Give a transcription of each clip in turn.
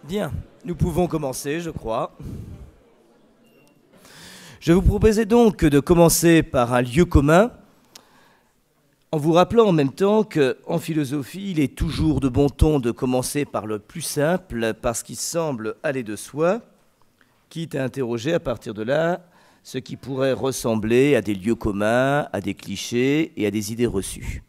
Bien, nous pouvons commencer, je crois. Je vous proposais donc de commencer par un lieu commun, en vous rappelant en même temps qu'en philosophie, il est toujours de bon ton de commencer par le plus simple, parce qu'il semble aller de soi, quitte à interroger à partir de là ce qui pourrait ressembler à des lieux communs, à des clichés et à des idées reçues.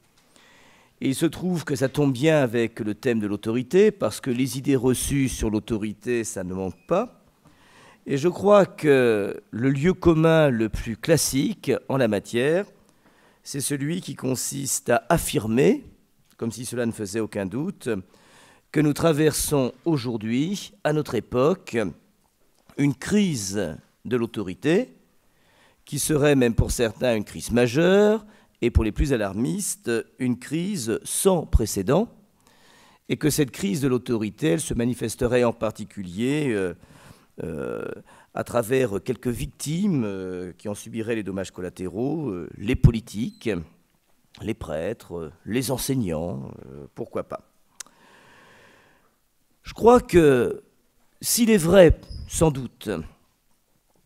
Et il se trouve que ça tombe bien avec le thème de l'autorité, parce que les idées reçues sur l'autorité, ça ne manque pas. Et je crois que le lieu commun le plus classique en la matière, c'est celui qui consiste à affirmer, comme si cela ne faisait aucun doute, que nous traversons aujourd'hui, à notre époque, une crise de l'autorité, qui serait même pour certains une crise majeure, et pour les plus alarmistes, une crise sans précédent, et que cette crise de l'autorité, elle se manifesterait en particulier à travers quelques victimes qui en subiraient les dommages collatéraux, les politiques, les prêtres, les enseignants, pourquoi pas. Je crois que s'il est vrai, sans doute,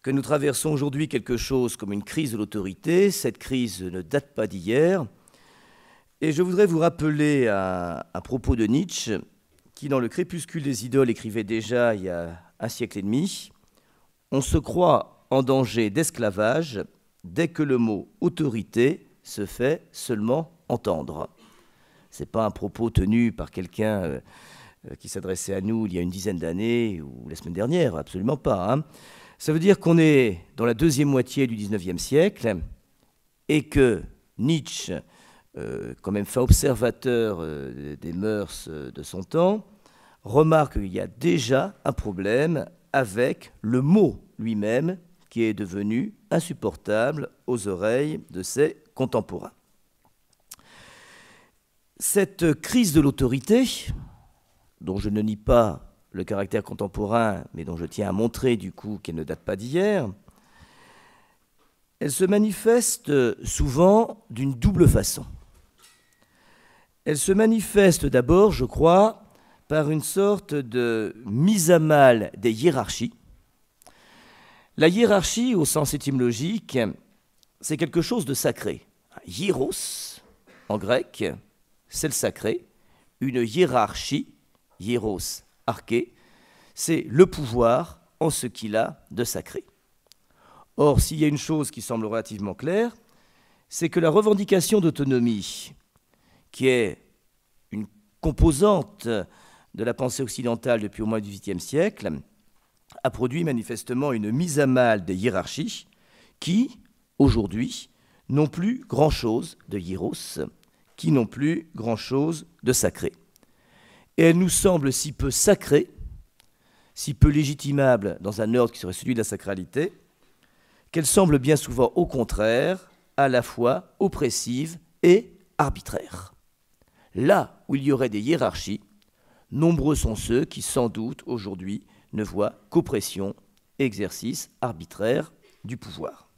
que nous traversons aujourd'hui quelque chose comme une crise de l'autorité, cette crise ne date pas d'hier, et je voudrais vous rappeler un propos de Nietzsche, qui dans le Crépuscule des idoles écrivait déjà il y a un siècle et demi: on se croit en danger d'esclavage dès que le mot autorité se fait seulement entendre. Ce n'est pas un propos tenu par quelqu'un qui s'adressait à nous il y a une dizaine d'années ou la semaine dernière, absolument pas, hein. Ça veut dire qu'on est dans la deuxième moitié du XIXe siècle et que Nietzsche, quand même fin observateur des mœurs de son temps, remarque qu'il y a déjà un problème avec le mot lui-même qui est devenu insupportable aux oreilles de ses contemporains. Cette crise de l'autorité, dont je ne nie pas le caractère contemporain, mais dont je tiens à montrer du coup qu'elle ne date pas d'hier, elle se manifeste souvent d'une double façon. Elle se manifeste d'abord, je crois, par une sorte de mise à mal des hiérarchies. La hiérarchie, au sens étymologique, c'est quelque chose de sacré. Hieros, en grec, c'est le sacré. Une hiérarchie, hieros, arché, c'est le pouvoir en ce qu'il a de sacré. Or, s'il y a une chose qui semble relativement claire, c'est que la revendication d'autonomie, qui est une composante de la pensée occidentale depuis au moins le XVIIIe siècle, a produit manifestement une mise à mal des hiérarchies qui, aujourd'hui, n'ont plus grand-chose de hieros, qui n'ont plus grand-chose de sacré. Et elle nous semble si peu sacrée, si peu légitimable dans un ordre qui serait celui de la sacralité, qu'elle semble bien souvent, au contraire, à la fois oppressive et arbitraire. Là où il y aurait des hiérarchies, nombreux sont ceux qui, sans doute, aujourd'hui, ne voient qu'oppression, exercice arbitraire du pouvoir.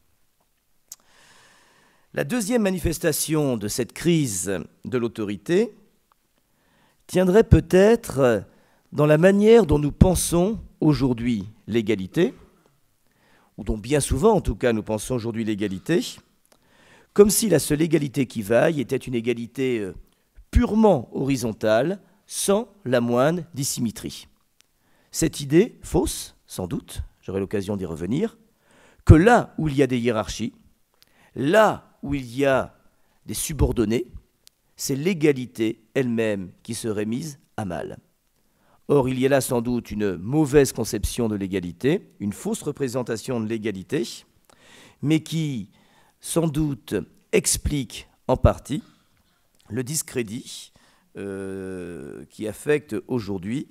La deuxième manifestation de cette crise de l'autorité tiendrait peut-être dans la manière dont nous pensons aujourd'hui l'égalité, ou dont bien souvent, en tout cas, nous pensons aujourd'hui l'égalité, comme si la seule égalité qui vaille était une égalité purement horizontale, sans la moindre dissymétrie. Cette idée, fausse, sans doute, j'aurai l'occasion d'y revenir, que là où il y a des hiérarchies, là où il y a des subordonnés, c'est l'égalité elle-même qui serait mise à mal. Or, il y a là sans doute une mauvaise conception de l'égalité, une fausse représentation de l'égalité, mais qui, sans doute, explique en partie le discrédit qui affecte aujourd'hui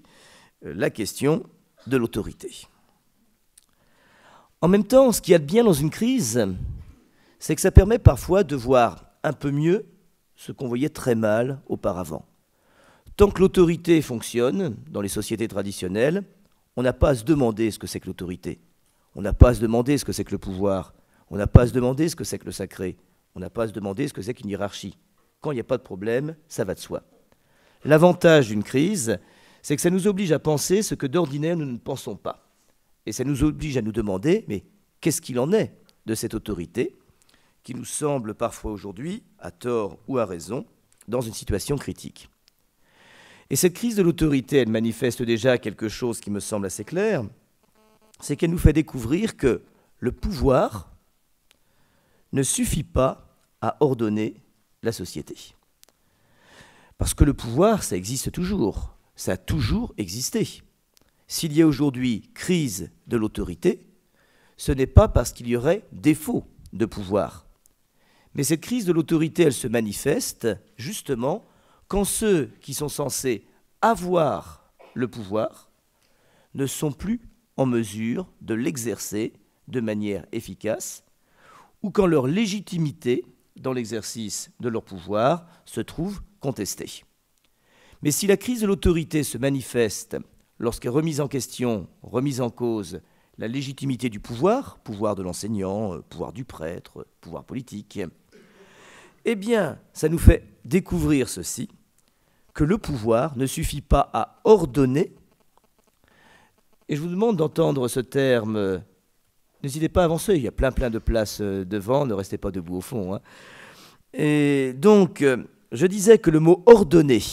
la question de l'autorité. En même temps, ce qu'il y a de bien dans une crise, c'est que ça permet parfois de voir un peu mieux ce qu'on voyait très mal auparavant. Tant que l'autorité fonctionne dans les sociétés traditionnelles, on n'a pas à se demander ce que c'est que l'autorité. On n'a pas à se demander ce que c'est que le pouvoir. On n'a pas à se demander ce que c'est que le sacré. On n'a pas à se demander ce que c'est qu'une hiérarchie. Quand il n'y a pas de problème, ça va de soi. L'avantage d'une crise, c'est que ça nous oblige à penser ce que d'ordinaire nous ne pensons pas. Et ça nous oblige à nous demander, mais qu'est-ce qu'il en est de cette autorité qui nous semble parfois aujourd'hui, à tort ou à raison, dans une situation critique. Et cette crise de l'autorité, elle manifeste déjà quelque chose qui me semble assez clair, c'est qu'elle nous fait découvrir que le pouvoir ne suffit pas à ordonner la société. Parce que le pouvoir, ça existe toujours, ça a toujours existé. S'il y a aujourd'hui crise de l'autorité, ce n'est pas parce qu'il y aurait défaut de pouvoir. Mais cette crise de l'autorité, elle se manifeste justement quand ceux qui sont censés avoir le pouvoir ne sont plus en mesure de l'exercer de manière efficace, ou quand leur légitimité dans l'exercice de leur pouvoir se trouve contestée. Mais si la crise de l'autorité se manifeste lorsqu'est remise en question, remise en cause la légitimité du pouvoir, pouvoir de l'enseignant, pouvoir du prêtre, pouvoir politique, eh bien, ça nous fait découvrir ceci, que le pouvoir ne suffit pas à ordonner. Et je vous demande d'entendre ce terme. N'hésitez pas à avancer, il y a plein de places devant, ne restez pas debout au fond. Hein. Et donc, je disais que le mot « ordonner »,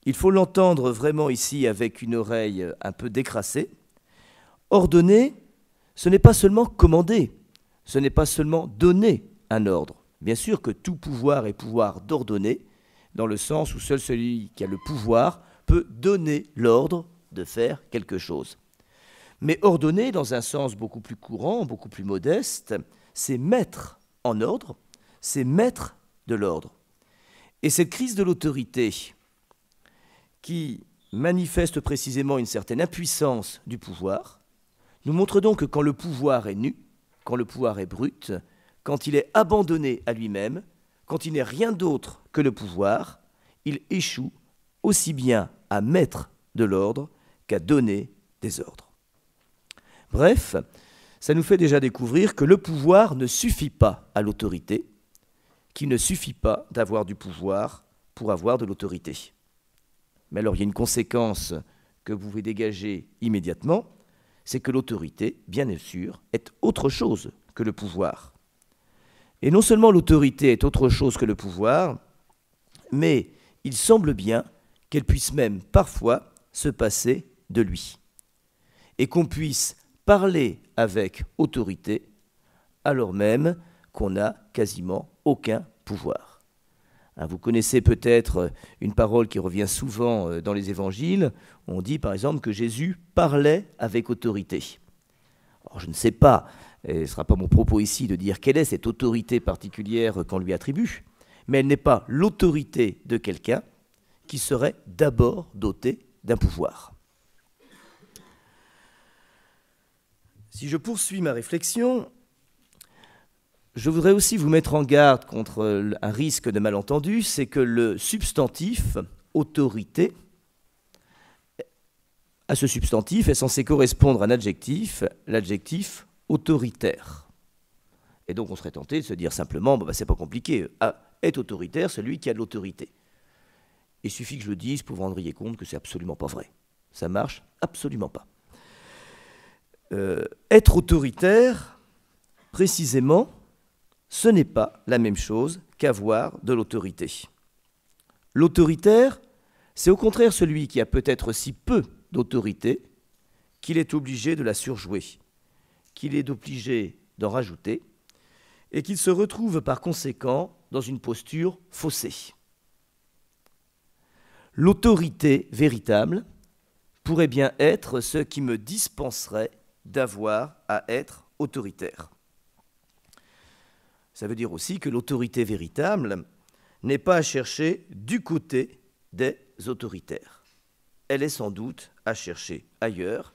il faut l'entendre vraiment ici avec une oreille un peu décrassée. Ordonner, ce n'est pas seulement commander, ce n'est pas seulement donner un ordre. Bien sûr que tout pouvoir est pouvoir d'ordonner, dans le sens où seul celui qui a le pouvoir peut donner l'ordre de faire quelque chose. Mais ordonner, dans un sens beaucoup plus courant, beaucoup plus modeste, c'est mettre en ordre, c'est mettre de l'ordre. Et cette crise de l'autorité, qui manifeste précisément une certaine impuissance du pouvoir, nous montre donc que quand le pouvoir est nu, quand le pouvoir est brut, quand il est abandonné à lui-même, quand il n'est rien d'autre que le pouvoir, il échoue aussi bien à mettre de l'ordre qu'à donner des ordres. Bref, ça nous fait déjà découvrir que le pouvoir ne suffit pas à l'autorité, qu'il ne suffit pas d'avoir du pouvoir pour avoir de l'autorité. Mais alors il y a une conséquence que vous pouvez dégager immédiatement, c'est que l'autorité, bien sûr, est autre chose que le pouvoir. Et non seulement l'autorité est autre chose que le pouvoir, mais il semble bien qu'elle puisse même parfois se passer de lui. Et qu'on puisse parler avec autorité alors même qu'on n'a quasiment aucun pouvoir. Vous connaissez peut-être une parole qui revient souvent dans les évangiles. On dit par exemple que Jésus parlait avec autorité. Alors, je ne sais pas, et ce ne sera pas mon propos ici de dire quelle est cette autorité particulière qu'on lui attribue, mais elle n'est pas l'autorité de quelqu'un qui serait d'abord doté d'un pouvoir. Si je poursuis ma réflexion, je voudrais aussi vous mettre en garde contre un risque de malentendu, c'est que le substantif « autorité », à ce substantif est censé correspondre un adjectif, l'adjectif « autoritaire ». Et donc on serait tenté de se dire simplement, c'est pas compliqué, est autoritaire celui qui a de l'autorité. Il suffit que je le dise pour vous rendre compte que c'est absolument pas vrai. Ça marche absolument pas. Être autoritaire, précisément, ce n'est pas la même chose qu'avoir de l'autorité. L'autoritaire, c'est au contraire celui qui a peut-être si peu d'autorité qu'il est obligé de la surjouer, qu'il est obligé d'en rajouter, et qu'il se retrouve par conséquent dans une posture faussée. L'autorité véritable pourrait bien être ce qui me dispenserait d'avoir à être autoritaire. Ça veut dire aussi que l'autorité véritable n'est pas à chercher du côté des autoritaires. Elle est sans doute à chercher ailleurs,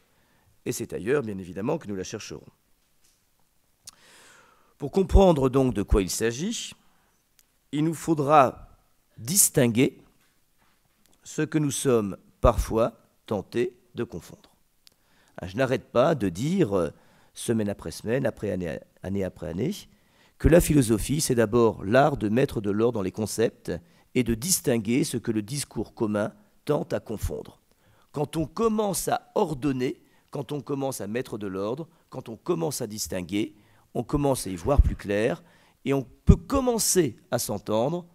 et c'est ailleurs, bien évidemment, que nous la chercherons. Pour comprendre donc de quoi il s'agit, il nous faudra distinguer ce que nous sommes parfois tentés de confondre. Je n'arrête pas de dire, semaine après semaine, année après année, que la philosophie, c'est d'abord l'art de mettre de l'ordre dans les concepts et de distinguer ce que le discours commun tente à confondre. quand on commence à ordonner, quand on commence à mettre de l'ordre, quand on commence à distinguer, on commence à y voir plus clair et on peut commencer à s'entendre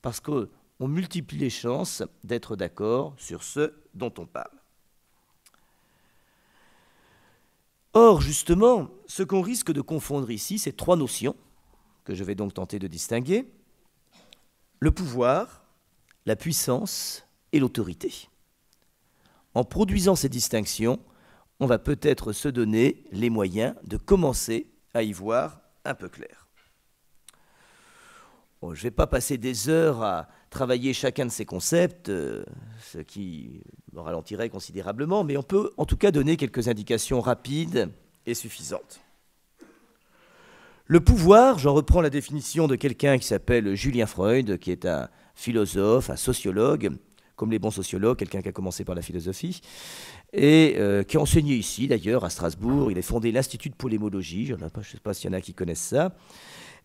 parce qu'on multiplie les chances d'être d'accord sur ce dont on parle. Or, justement, ce qu'on risque de confondre ici, c'est trois notions que je vais donc tenter de distinguer: le pouvoir, la puissance et l'autorité. En produisant ces distinctions, on va peut-être se donner les moyens de commencer à y voir un peu clair. Bon, je ne vais pas passer des heures à travailler chacun de ces concepts, ce qui me ralentirait considérablement, mais on peut en tout cas donner quelques indications rapides et suffisantes. Le pouvoir, j'en reprends la définition de quelqu'un qui s'appelle Julien Freud, qui est un philosophe, un sociologue, comme les bons sociologues, quelqu'un qui a commencé par la philosophie, et qui a enseigné ici, d'ailleurs, à Strasbourg. Il a fondé l'Institut de polémologie, je ne sais pas s'il y en a qui connaissent ça.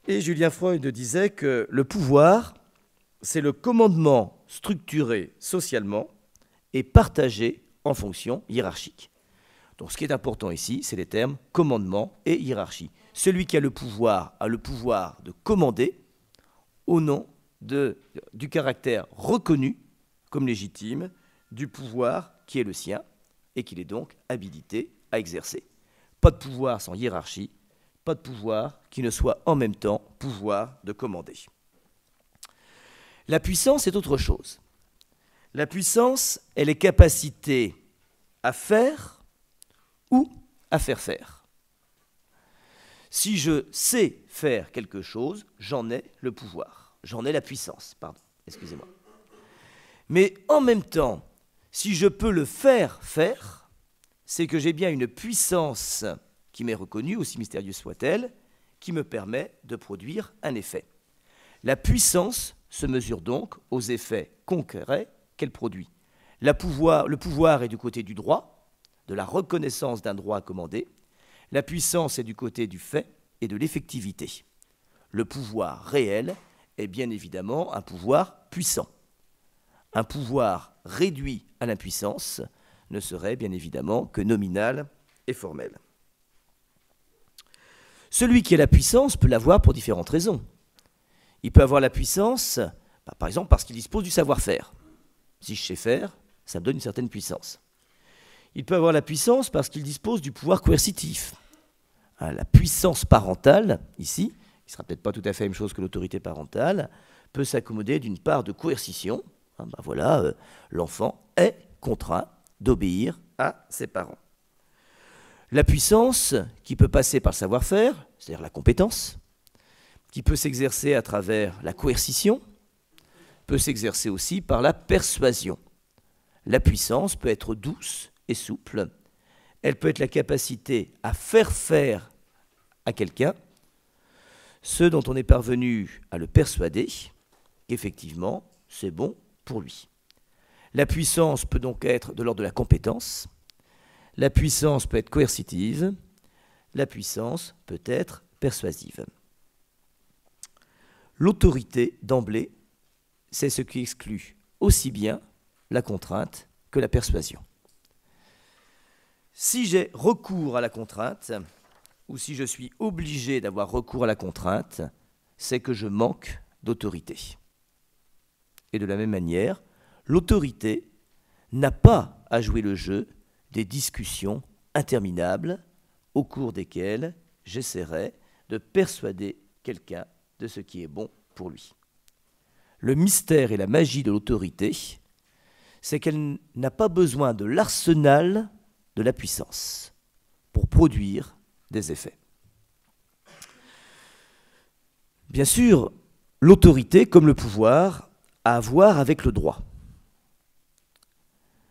Et Julien Freud disait que le pouvoir, c'est le commandement structuré socialement et partagé en fonction hiérarchique. Donc ce qui est important ici, c'est les termes commandement et hiérarchie. Celui qui a le pouvoir de commander au nom du caractère reconnu comme légitime du pouvoir qui est le sien et qu'il est donc habilité à exercer. Pas de pouvoir sans hiérarchie, pas de pouvoir qui ne soit en même temps pouvoir de commander. La puissance est autre chose. La puissance, elle est capacité à faire ou à faire faire. Si je sais faire quelque chose, j'en ai le pouvoir, j'en ai la puissance, excusez-moi. Mais en même temps, si je peux le faire faire, c'est que j'ai bien une puissance qui m'est reconnue, aussi mystérieuse soit-elle, qui me permet de produire un effet. La puissance se mesure donc aux effets concrets qu'elle produit. Le pouvoir est du côté du droit, de la reconnaissance d'un droit à commander. La puissance est du côté du fait et de l'effectivité. Le pouvoir réel est bien évidemment un pouvoir puissant. Un pouvoir réduit à l'impuissance ne serait bien évidemment que nominal et formel. Celui qui a la puissance peut l'avoir pour différentes raisons. Il peut avoir la puissance, par exemple, parce qu'il dispose du savoir-faire. Si je sais faire, ça me donne une certaine puissance. Il peut avoir la puissance parce qu'il dispose du pouvoir coercitif. La puissance parentale, ici, qui ne sera peut-être pas tout à fait la même chose que l'autorité parentale, peut s'accommoder d'une part de coercition. L'enfant est contraint d'obéir à ses parents. La puissance qui peut passer par le savoir-faire, c'est-à-dire la compétence, qui peut s'exercer à travers la coercition, peut s'exercer aussi par la persuasion. La puissance peut être douce et souple. Elle peut être la capacité à faire à quelqu'un ce dont on est parvenu à le persuader qu'effectivement c'est bon pour lui. La puissance peut donc être de l'ordre de la compétence. La puissance peut être coercitive. La puissance peut être persuasive. L'autorité, d'emblée, c'est ce qui exclut aussi bien la contrainte que la persuasion. Si j'ai recours à la contrainte, ou si je suis obligé d'avoir recours à la contrainte, c'est que je manque d'autorité. Et de la même manière, l'autorité n'a pas à jouer le jeu des discussions interminables au cours desquelles j'essaierai de persuader quelqu'un de ce qui est bon pour lui. Le mystère et la magie de l'autorité, c'est qu'elle n'a pas besoin de l'arsenal de la puissance pour produire des effets. Bien sûr, l'autorité, comme le pouvoir, a à voir avec le droit.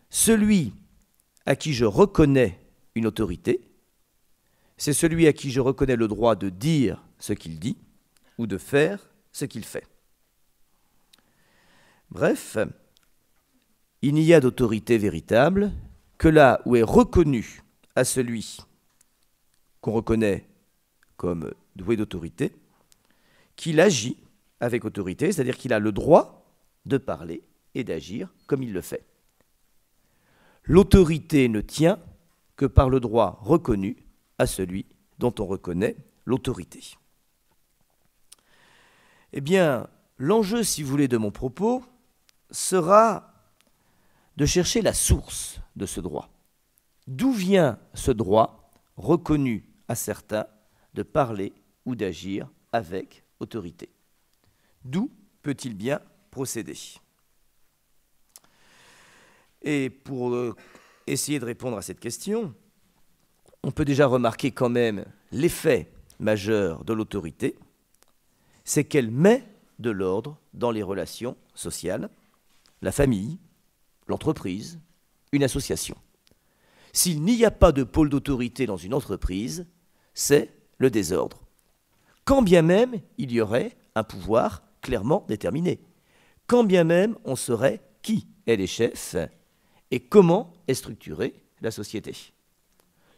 Celui à qui je reconnais une autorité, c'est celui à qui je reconnais le droit de dire ce qu'il dit ou de faire ce qu'il fait. Bref, il n'y a d'autorité véritable que là où est reconnu à celui qu'on reconnaît comme doué d'autorité, qu'il agit avec autorité, c'est-à-dire qu'il a le droit de parler et d'agir comme il le fait. L'autorité ne tient que par le droit reconnu à celui dont on reconnaît l'autorité. Eh bien, l'enjeu, si vous voulez, de mon propos sera de chercher la source de ce droit. D'où vient ce droit reconnu à certains de parler ou d'agir avec autorité? D'où peut-il bien procéder? Et pour essayer de répondre à cette question, on peut déjà remarquer quand même l'effet majeur de l'autorité, c'est qu'elle met de l'ordre dans les relations sociales, la famille, l'entreprise, une association. S'il n'y a pas de pôle d'autorité dans une entreprise, c'est le désordre. Quand bien même il y aurait un pouvoir clairement déterminé, quand bien même on saurait qui est les chefs et comment est structurée la société.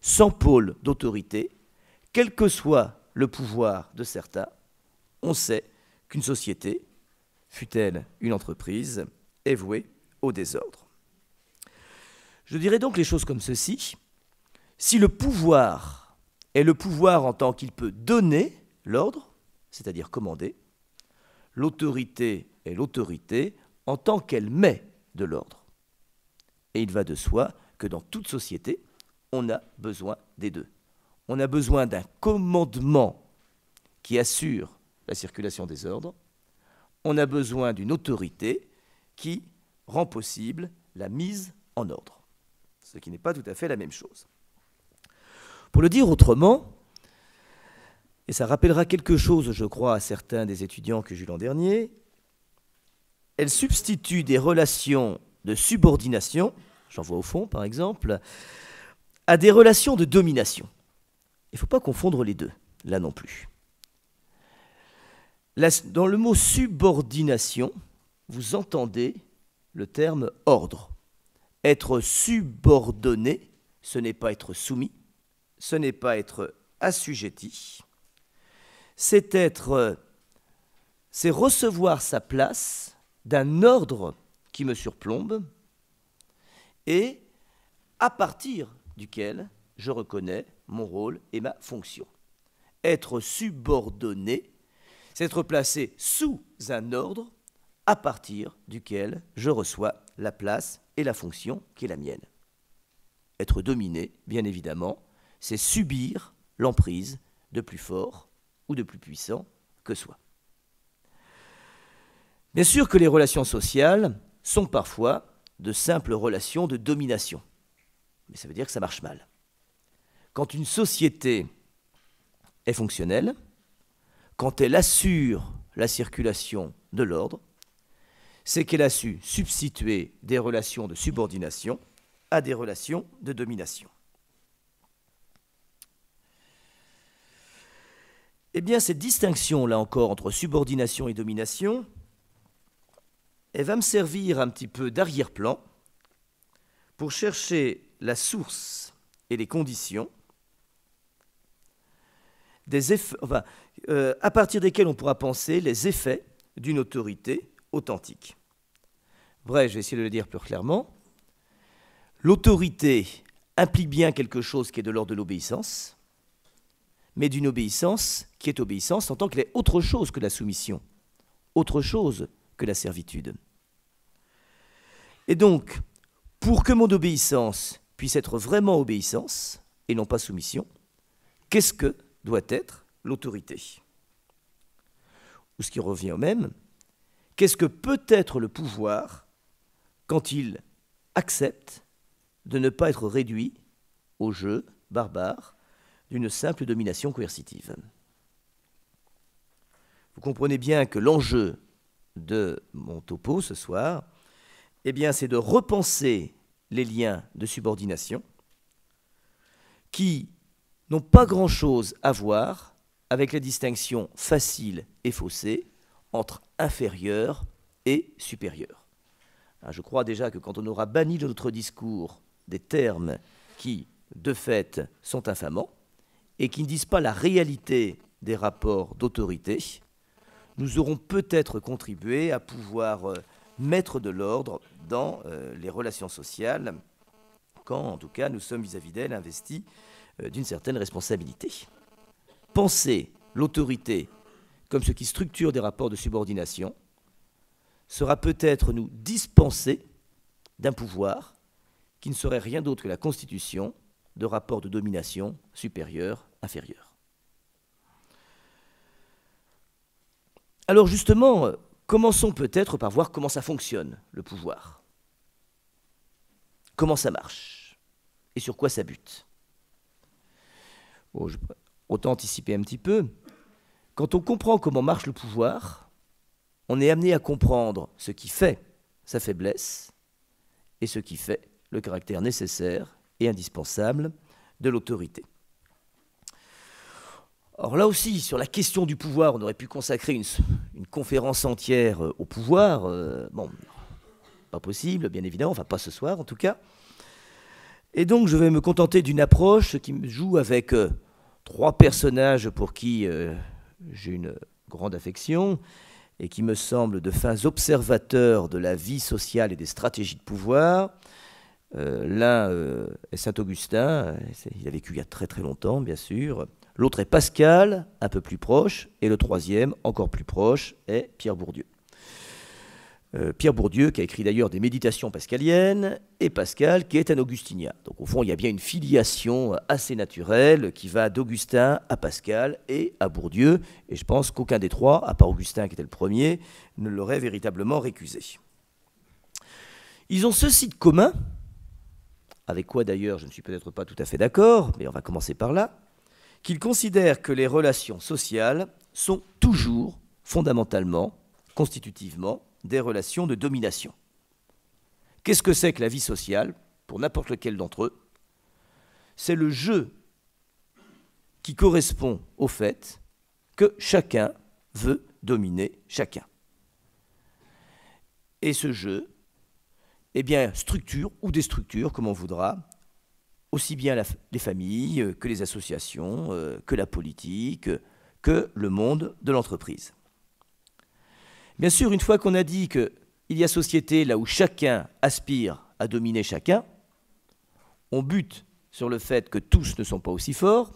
Sans pôle d'autorité, quel que soit le pouvoir de certains, on sait qu'une société, fût-elle une entreprise, est vouée au désordre. Je dirais donc les choses comme ceci. Si le pouvoir est le pouvoir en tant qu'il peut donner l'ordre, c'est-à-dire commander, l'autorité est l'autorité en tant qu'elle met de l'ordre. Et il va de soi que dans toute société, on a besoin des deux. On a besoin d'un commandement qui assure la circulation des ordres. On a besoin d'une autorité qui rend possible la mise en ordre, ce qui n'est pas tout à fait la même chose. Pour le dire autrement, et ça rappellera quelque chose, je crois, à certains des étudiants que j'ai eu l'an dernier, elle substitue des relations de subordination, j'en vois au fond par exemple, à des relations de domination. Il ne faut pas confondre les deux, là non plus. Dans le mot subordination, vous entendez le terme ordre. Être subordonné, ce n'est pas être soumis, ce n'est pas être assujetti, c'est recevoir sa place d'un ordre qui me surplombe et à partir duquel je reconnais mon rôle et ma fonction. Être subordonné, c'est être placé sous un ordre à partir duquel je reçois la place et la fonction qui est la mienne. Être dominé, bien évidemment, c'est subir l'emprise de plus fort ou de plus puissant que soi. Bien sûr que les relations sociales sont parfois de simples relations de domination, mais ça veut dire que ça marche mal. Quand une société est fonctionnelle, quand elle assure la circulation de l'ordre, c'est qu'elle a su substituer des relations de subordination à des relations de domination. Eh bien, cette distinction, là encore, entre subordination et domination, elle va me servir un petit peu d'arrière-plan pour chercher la source et les conditions des effets, à partir desquels on pourra penser les effets d'une autorité authentique. Bref, je vais essayer de le dire plus clairement. L'autorité implique bien quelque chose qui est de l'ordre de l'obéissance, mais d'une obéissance qui est obéissance en tant qu'elle est autre chose que la soumission, autre chose que la servitude. Et donc, pour que mon obéissance puisse être vraiment obéissance et non pas soumission, qu'est-ce que doit être l'autorité? Ou ce qui revient au même, qu'est-ce que peut être le pouvoir quand il accepte de ne pas être réduit au jeu barbare d'une simple domination coercitive? Vous comprenez bien que l'enjeu de mon topo ce soir, eh bien, c'est de repenser les liens de subordination qui n'ont pas grand-chose à voir avec la distinction facile et faussée entre inférieur et supérieur. Je crois déjà que quand on aura banni de notre discours des termes qui, de fait, sont infamants et qui ne disent pas la réalité des rapports d'autorité, nous aurons peut-être contribué à pouvoir mettre de l'ordre dans les relations sociales quand, en tout cas, nous sommes vis-à-vis d'elle investis d'une certaine responsabilité. Penser l'autorité comme ce qui structure des rapports de subordination sera peut-être nous dispenser d'un pouvoir qui ne serait rien d'autre que la constitution de rapports de domination supérieur-inférieur. Alors justement, commençons peut-être par voir comment ça fonctionne, le pouvoir. Comment ça marche et sur quoi ça bute. Bon, autant anticiper un petit peu. Quand on comprend comment marche le pouvoir, on est amené à comprendre ce qui fait sa faiblesse et ce qui fait le caractère nécessaire et indispensable de l'autorité. Alors là aussi, sur la question du pouvoir, on aurait pu consacrer une conférence entière au pouvoir. Bon, pas possible, bien évidemment, enfin pas ce soir en tout cas. Et donc je vais me contenter d'une approche qui me joue avec trois personnages pour qui j'ai une grande affection et qui me semblent de fins observateurs de la vie sociale et des stratégies de pouvoir. L'un est Saint-Augustin, il a vécu il y a très très longtemps bien sûr. L'autre est Pascal, un peu plus proche, et le troisième, encore plus proche, est Pierre Bourdieu. Pierre Bourdieu, qui a écrit d'ailleurs des méditations pascaliennes, et Pascal, qui est un augustinien. Donc au fond, il y a bien une filiation assez naturelle qui va d'Augustin à Pascal et à Bourdieu, et je pense qu'aucun des trois, à part Augustin qui était le premier, ne l'aurait véritablement récusé. Ils ont ceci de commun, avec quoi d'ailleurs je ne suis peut-être pas tout à fait d'accord, mais on va commencer par là, qu'ils considèrent que les relations sociales sont toujours, fondamentalement, constitutivement, des relations de domination. Qu'est-ce que c'est que la vie sociale, pour n'importe lequel d'entre eux? C'est le jeu qui correspond au fait que chacun veut dominer chacun. Et ce jeu, eh bien, structure ou déstructure, comme on voudra, aussi bien les familles que les associations, que la politique, que le monde de l'entreprise. Bien sûr, une fois qu'on a dit qu'il y a société là où chacun aspire à dominer chacun, on bute sur le fait que tous ne sont pas aussi forts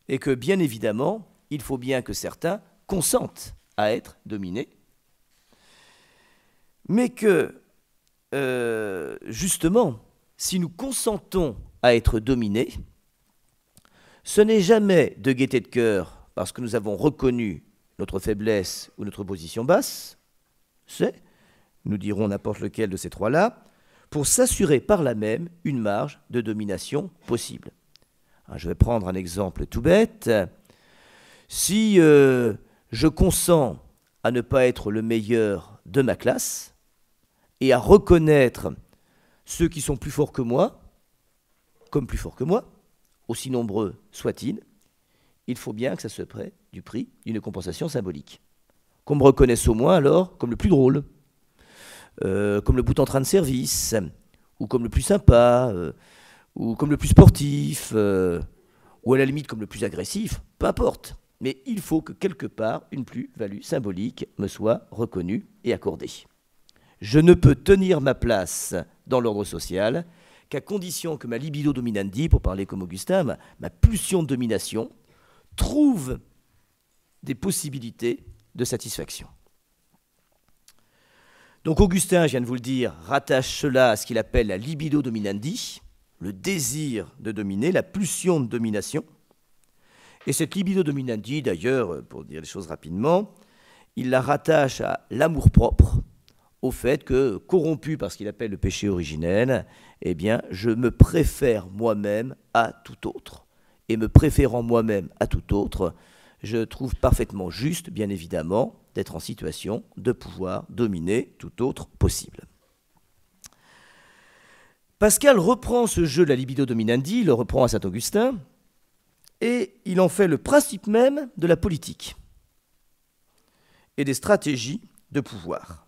et que, bien évidemment, il faut bien que certains consentent à être dominés, mais que, justement, si nous consentons à être dominés, ce n'est jamais de gaieté de cœur parce que nous avons reconnu notre faiblesse ou notre position basse, c'est, nous dirons n'importe lequel de ces trois-là, pour s'assurer par là même une marge de domination possible. Alors, je vais prendre un exemple tout bête. Si je consens à ne pas être le meilleur de ma classe et à reconnaître ceux qui sont plus forts que moi, comme plus forts que moi, aussi nombreux soient-ils, il faut bien que ça se prête du prix d'une compensation symbolique. Qu'on me reconnaisse au moins alors comme le plus drôle, comme le bout en train de service, ou comme le plus sympa, ou comme le plus sportif, ou à la limite comme le plus agressif, peu importe. Mais il faut que quelque part une plus-value symbolique me soit reconnue et accordée. Je ne peux tenir ma place dans l'ordre social qu'à condition que ma libido dominandi, pour parler comme Augustin, ma pulsion de domination, trouve des possibilités de satisfaction. Donc Augustin, je viens de vous le dire, rattache cela à ce qu'il appelle la libido dominandi, le désir de dominer, la pulsion de domination. Et cette libido dominandi, d'ailleurs, pour dire les choses rapidement, il la rattache à l'amour-propre, au fait que, corrompu par ce qu'il appelle le péché originel, eh bien, je me préfère moi-même à tout autre. Et me préférant moi-même à tout autre, je trouve parfaitement juste, bien évidemment, d'être en situation de pouvoir dominer tout autre possible. Pascal reprend ce jeu de la libido dominandi, il le reprend à Saint-Augustin, et il en fait le principe même de la politique et des stratégies de pouvoir.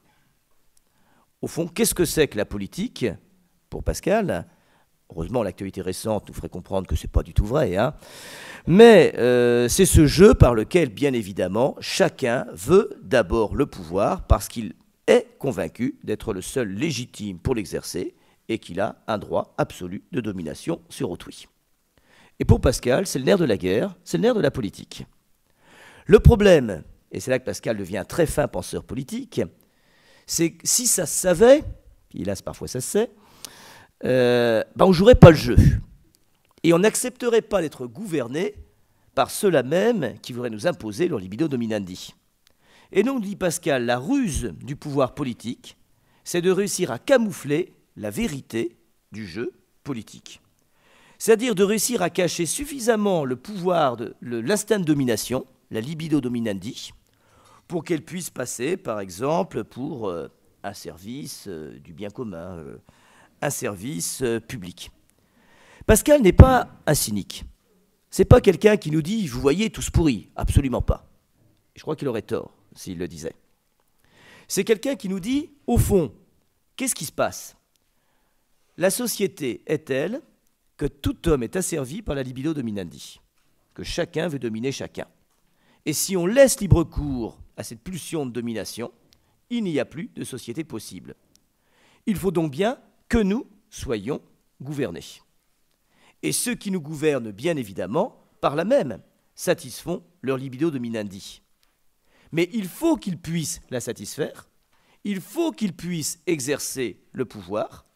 Au fond, qu'est-ce que c'est que la politique pour Pascal? Heureusement, l'actualité récente nous ferait comprendre que ce n'est pas du tout vrai, hein. Mais c'est ce jeu par lequel, bien évidemment, chacun veut d'abord le pouvoir parce qu'il est convaincu d'être le seul légitime pour l'exercer et qu'il a un droit absolu de domination sur autrui. Et pour Pascal, c'est le nerf de la guerre, c'est le nerf de la politique. Le problème, et c'est là que Pascal devient un très fin penseur politique, c'est que si ça se savait, puis hélas parfois ça se sait, on ne jouerait pas le jeu. Et on n'accepterait pas d'être gouverné par ceux-là même qui voudraient nous imposer leur libido dominandi. Et donc, dit Pascal, la ruse du pouvoir politique, c'est de réussir à camoufler la vérité du jeu politique. C'est-à-dire de réussir à cacher suffisamment le pouvoir, l'instinct de domination, la libido dominandi, pour qu'elle puisse passer, par exemple, pour un service du bien commun, un service public. Pascal n'est pas un cynique. Ce n'est pas quelqu'un qui nous dit « vous voyez, tous pourris ». Absolument pas. Je crois qu'il aurait tort s'il le disait. C'est quelqu'un qui nous dit « au fond, qu'est-ce qui se passe ? La société est telle que tout homme est asservi par la libido dominandi, que chacun veut dominer chacun. Et si on laisse libre cours à cette pulsion de domination, il n'y a plus de société possible. Il faut donc bien que nous soyons gouvernés. Et ceux qui nous gouvernent, bien évidemment, par là même, satisfont leur libido dominandi. Mais il faut qu'ils puissent la satisfaire, il faut qu'ils puissent exercer le pouvoir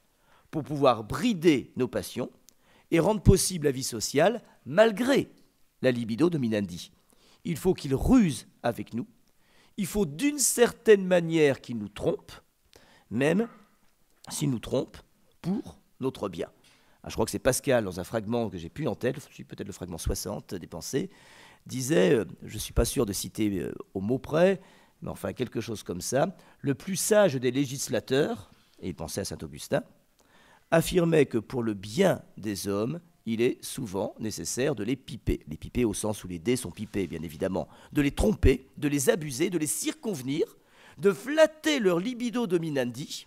pour pouvoir brider nos passions et rendre possible la vie sociale malgré la libido dominandi. Il faut qu'ils rusent avec nous, il faut d'une certaine manière qu'ils nous trompent, même s'ils nous trompent pour notre bien. Alors, je crois que c'est Pascal, dans un fragment que j'ai plus en tête, peut-être le fragment 60 des Pensées, disait, je ne suis pas sûr de citer au mot près, mais enfin quelque chose comme ça, le plus sage des législateurs, et il pensait à Saint-Augustin, affirmait que pour le bien des hommes, il est souvent nécessaire de les piper. Les piper au sens où les dés sont pipés, bien évidemment. De les tromper, de les abuser, de les circonvenir, de flatter leur libido dominandi,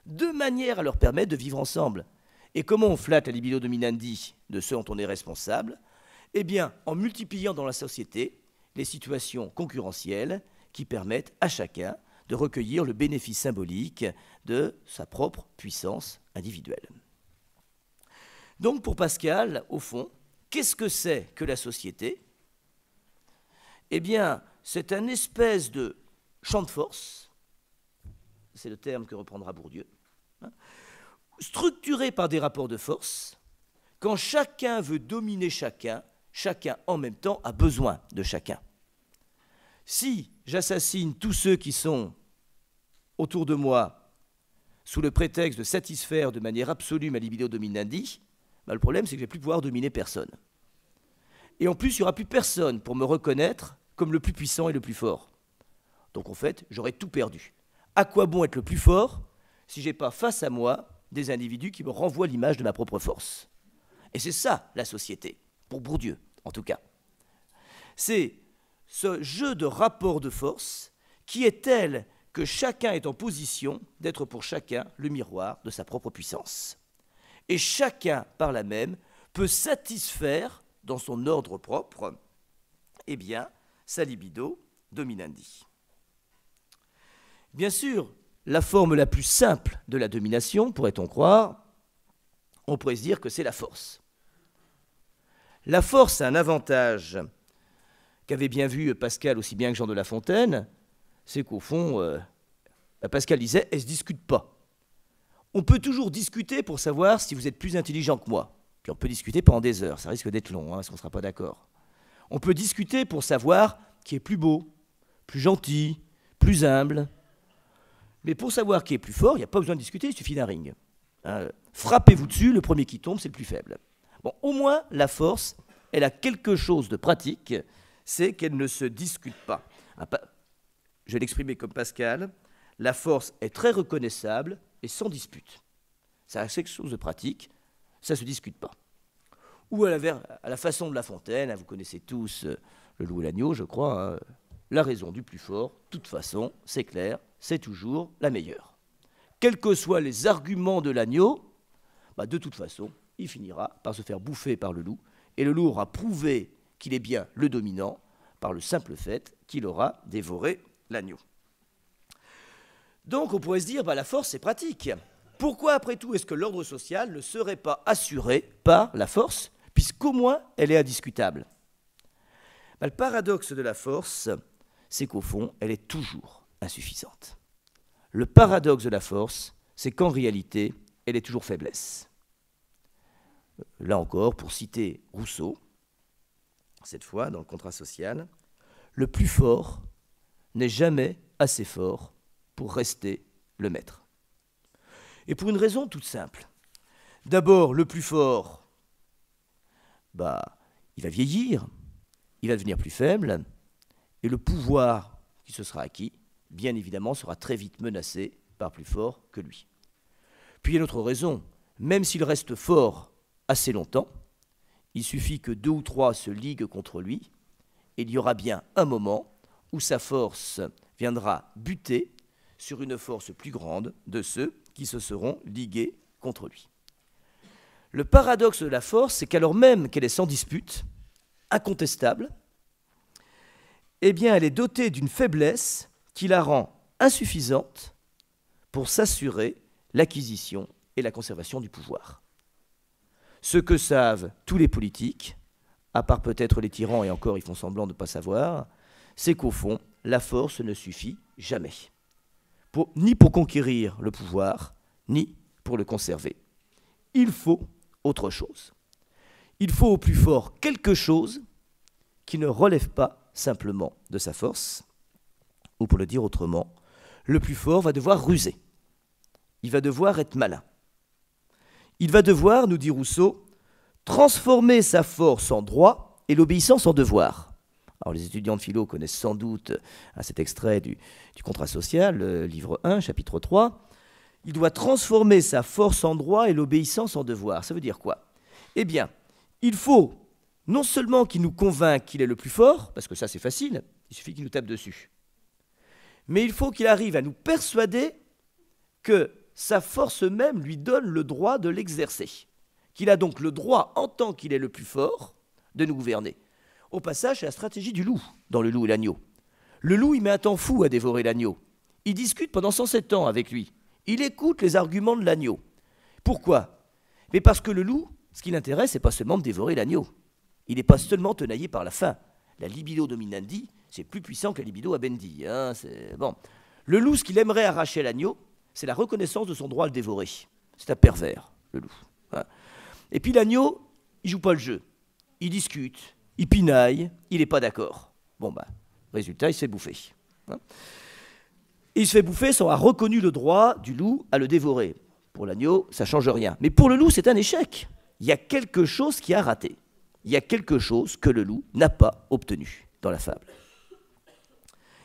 de manière à leur permettre de vivre ensemble. Et comment on flatte la libido dominandi de ceux dont on est responsable ? Eh bien, en multipliant dans la société les situations concurrentielles qui permettent à chacun de recueillir le bénéfice symbolique de sa propre puissance individuelle. Donc pour Pascal, au fond, qu'est-ce que c'est que la société ? Eh bien, c'est un espèce de champ de force, c'est le terme que reprendra Bourdieu, structuré par des rapports de force. Quand chacun veut dominer chacun, chacun en même temps a besoin de chacun. Si j'assassine tous ceux qui sont autour de moi sous le prétexte de satisfaire de manière absolue ma libido dominandi, le problème c'est que je ne vais plus pouvoir dominer personne. Et en plus, il n'y aura plus personne pour me reconnaître comme le plus puissant et le plus fort. Donc en fait, j'aurai tout perdu. À quoi bon être le plus fort si je n'ai pas face à moi des individus qui me renvoient l'image de ma propre force ? Et c'est ça la société, pour Bourdieu en tout cas. C'est ce jeu de rapport de force qui est tel que chacun est en position d'être pour chacun le miroir de sa propre puissance. Et chacun, par là même, peut satisfaire, dans son ordre propre, eh bien, sa libido dominandi. Bien sûr, la forme la plus simple de la domination, pourrait-on croire, on pourrait se dire que c'est la force. La force a un avantage qu'avait bien vu Pascal aussi bien que Jean de La Fontaine, c'est qu'au fond, Pascal disait, elle ne se discute pas. On peut toujours discuter pour savoir si vous êtes plus intelligent que moi. Puis on peut discuter pendant des heures, ça risque d'être long, parce qu'on ne sera pas d'accord. On peut discuter pour savoir qui est plus beau, plus gentil, plus humble. Mais pour savoir qui est plus fort, il n'y a pas besoin de discuter, il suffit d'un ring. Frappez-vous dessus, le premier qui tombe, c'est le plus faible. Bon, au moins, la force, elle a quelque chose de pratique, c'est qu'elle ne se discute pas. Je vais l'exprimer comme Pascal, la force est très reconnaissable et sans dispute. Ça a quelque chose de pratique, ça ne se discute pas. Ou à la façon de La Fontaine, vous connaissez tous le loup et l'agneau, je crois, la raison du plus fort, de toute façon, c'est clair, c'est toujours la meilleure. Quels que soient les arguments de l'agneau, de toute façon, il finira par se faire bouffer par le loup, et le loup aura prouvé qu'il est bien le dominant par le simple fait qu'il aura dévoré l'agneau. Donc on pourrait se dire, la force c'est pratique. Pourquoi, après tout, est-ce que l'ordre social ne serait pas assuré par la force, puisqu'au moins elle est indiscutable? Le paradoxe de la force, c'est qu'au fond, elle est toujours insuffisante. Le paradoxe de la force, c'est qu'en réalité, elle est toujours faiblesse. Là encore, pour citer Rousseau, cette fois dans le contrat social, le plus fort n'est jamais assez fort pour rester le maître. Et pour une raison toute simple. D'abord, le plus fort, il va vieillir, il va devenir plus faible, et le pouvoir qui se sera acquis, bien évidemment, sera très vite menacé par plus fort que lui. Puis il y a une autre raison, même s'il reste fort assez longtemps, il suffit que 2 ou 3 se liguent contre lui, et il y aura bien un moment où sa force viendra buter sur une force plus grande de ceux qui se seront ligués contre lui. Le paradoxe de la force, c'est qu'alors même qu'elle est sans dispute, incontestable, eh bien elle est dotée d'une faiblesse qui la rend insuffisante pour s'assurer l'acquisition et la conservation du pouvoir. Ce que savent tous les politiques, à part peut-être les tyrans, et encore ils font semblant de ne pas savoir, c'est qu'au fond, la force ne suffit jamais, ni pour conquérir le pouvoir, ni pour le conserver. Il faut autre chose. Il faut au plus fort quelque chose qui ne relève pas simplement de sa force, ou pour le dire autrement, le plus fort va devoir ruser. Il va devoir être malin. Il va devoir, nous dit Rousseau, transformer sa force en droit et l'obéissance en devoir. Alors les étudiants de philo connaissent sans doute cet extrait du contrat social, livre 1, chapitre 3. Il doit transformer sa force en droit et l'obéissance en devoir. Ça veut dire quoi? Eh bien, il faut non seulement qu'il nous convainque qu'il est le plus fort, parce que ça c'est facile, il suffit qu'il nous tape dessus, mais il faut qu'il arrive à nous persuader que sa force même lui donne le droit de l'exercer, qu'il a donc le droit, en tant qu'il est le plus fort, de nous gouverner. Au passage, c'est la stratégie du loup, dans Le Loup et l'Agneau. Le loup, il met un temps fou à dévorer l'agneau. Il discute pendant 107 ans avec lui. Il écoute les arguments de l'agneau. Pourquoi? Mais parce que le loup, ce qui l'intéresse, c'est pas seulement de dévorer l'agneau. Il n'est pas seulement tenaillé par la faim. La libido dominandi, c'est plus puissant que la libido abendi. Bon. Le loup, ce qu'il aimerait arracher à l'agneau, c'est la reconnaissance de son droit à le dévorer. C'est un pervers, le loup. Et puis l'agneau, il joue pas le jeu. Il discute, il pinaille, il n'est pas d'accord. Résultat, il se fait bouffer. Et il se fait bouffer sans avoir reconnu le droit du loup à le dévorer. Pour l'agneau, ça ne change rien. Mais pour le loup, c'est un échec. Il y a quelque chose qui a raté. Il y a quelque chose que le loup n'a pas obtenu dans la fable.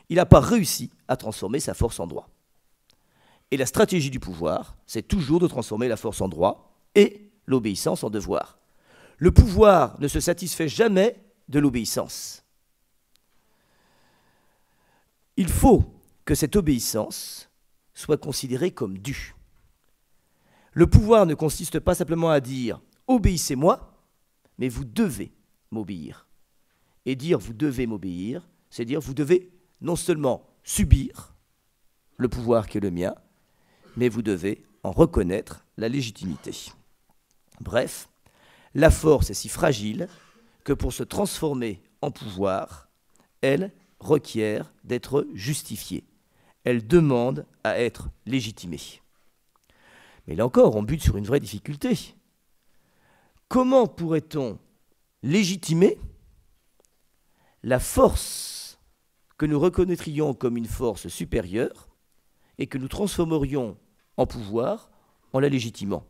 Il n'a pas réussi à transformer sa force en droit. Et la stratégie du pouvoir, c'est toujours de transformer la force en droit et l'obéissance en devoir. Le pouvoir ne se satisfait jamais de l'obéissance. Il faut que cette obéissance soit considérée comme due. Le pouvoir ne consiste pas simplement à dire « obéissez-moi », mais vous devez m'obéir. Et dire « vous devez m'obéir », c'est dire « vous devez non seulement subir le pouvoir qui est le mien, mais vous devez en reconnaître la légitimité. » Bref, la force est si fragile que pour se transformer en pouvoir, elle requiert d'être justifiée. Elle demande à être légitimée. Mais là encore, on bute sur une vraie difficulté. Comment pourrait-on légitimer la force que nous reconnaîtrions comme une force supérieure et que nous transformerions en pouvoir en la légitimant?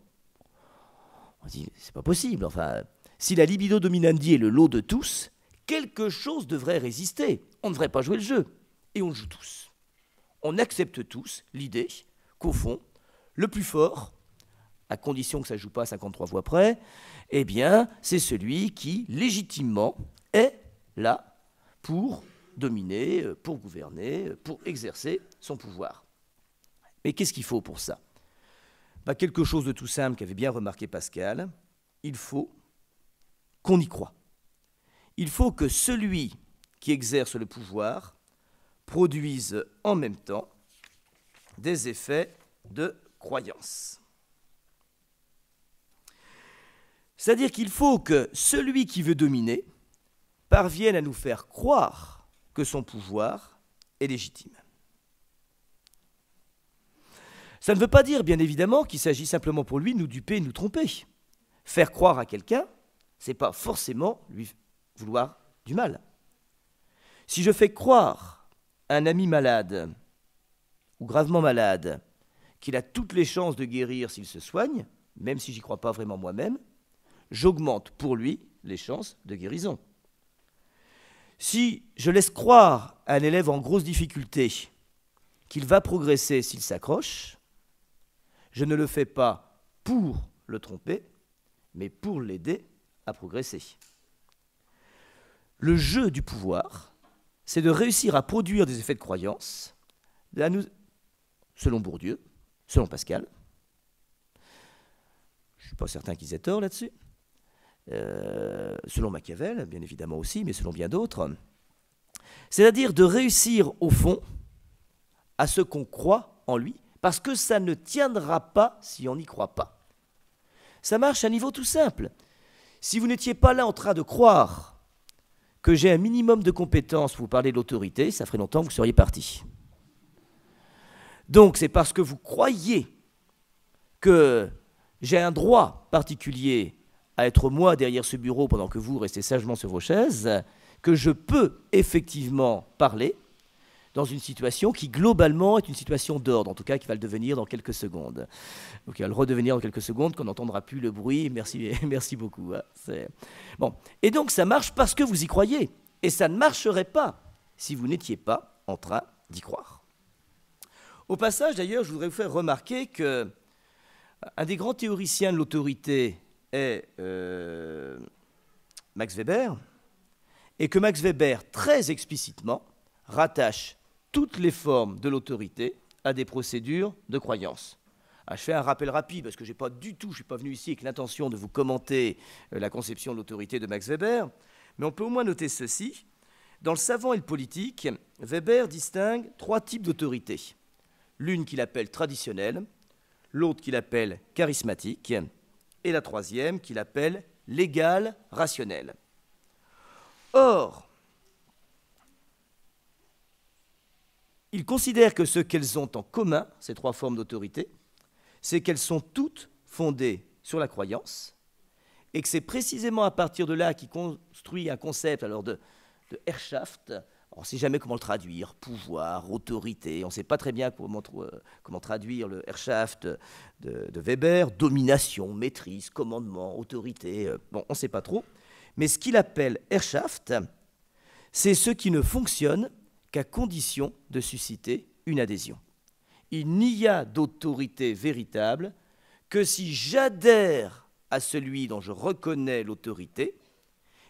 On dit, c'est pas possible. Enfin, si la libido dominandi est le lot de tous, quelque chose devrait résister. On ne devrait pas jouer le jeu. Et on le joue tous. On accepte tous l'idée qu'au fond, le plus fort, à condition que ça ne joue pas à 53 voix près, eh bien, c'est celui qui, légitimement, est là pour dominer, pour gouverner, pour exercer son pouvoir. Mais qu'est-ce qu'il faut pour ça? Quelque chose de tout simple qu'avait bien remarqué Pascal, il faut qu'on y croie. Il faut que celui qui exerce le pouvoir produise en même temps des effets de croyance. C'est-à-dire qu'il faut que celui qui veut dominer parvienne à nous faire croire que son pouvoir est légitime. Ça ne veut pas dire, bien évidemment, qu'il s'agit simplement pour lui de nous duper, de nous tromper. Faire croire à quelqu'un, ce n'est pas forcément lui vouloir du mal. Si je fais croire à un ami malade ou gravement malade qu'il a toutes les chances de guérir s'il se soigne, même si j'y crois pas vraiment moi-même, j'augmente pour lui les chances de guérison. Si je laisse croire à un élève en grosse difficulté qu'il va progresser s'il s'accroche, je ne le fais pas pour le tromper, mais pour l'aider à progresser. Le jeu du pouvoir, c'est de réussir à produire des effets de croyance, selon Bourdieu, selon Pascal. Je ne suis pas certain qu'ils aient tort là-dessus. Selon Machiavel, bien évidemment aussi, mais selon bien d'autres. C'est-à-dire de réussir, au fond, à ce qu'on croit en lui, parce que ça ne tiendra pas si on n'y croit pas. Ça marche à un niveau tout simple. Si vous n'étiez pas là en train de croire que j'ai un minimum de compétences pour vous parler de l'autorité, ça ferait longtemps que vous seriez parti. Donc c'est parce que vous croyez que j'ai un droit particulier à être moi derrière ce bureau pendant que vous restez sagement sur vos chaises, que je peux effectivement parler dans une situation qui globalement est une situation d'ordre, en tout cas qui va le devenir dans quelques secondes. Donc il va le redevenir dans quelques secondes, qu'on n'entendra plus le bruit, merci, merci beaucoup. Bon. Et donc ça marche parce que vous y croyez, et ça ne marcherait pas si vous n'étiez pas en train d'y croire. Au passage d'ailleurs, je voudrais vous faire remarquer que un des grands théoriciens de l'autorité est Max Weber, et que Max Weber, très explicitement, rattache toutes les formes de l'autorité à des procédures de croyance. Je fais un rappel rapide, parce que je ne suis pas venu ici avec l'intention de vous commenter la conception de l'autorité de Max Weber, mais on peut au moins noter ceci. Dans Le savant et le politique, Weber distingue 3 types d'autorité. L'une qu'il appelle traditionnelle, l'autre qu'il appelle charismatique, et la troisième qu'il appelle légale rationnelle. Or, il considère que ce qu'elles ont en commun, ces 3 formes d'autorité, c'est qu'elles sont toutes fondées sur la croyance, et que c'est précisément à partir de là qu'il construit un concept alors de Herrschaft. On ne sait jamais comment le traduire, pouvoir, autorité, on ne sait pas très bien comment traduire le Herrschaft de Weber, domination, maîtrise, commandement, autorité, on ne sait pas trop. Mais ce qu'il appelle Herrschaft, c'est ce qui ne fonctionne qu'à condition de susciter une adhésion. Il n'y a d'autorité véritable que si j'adhère à celui dont je reconnais l'autorité,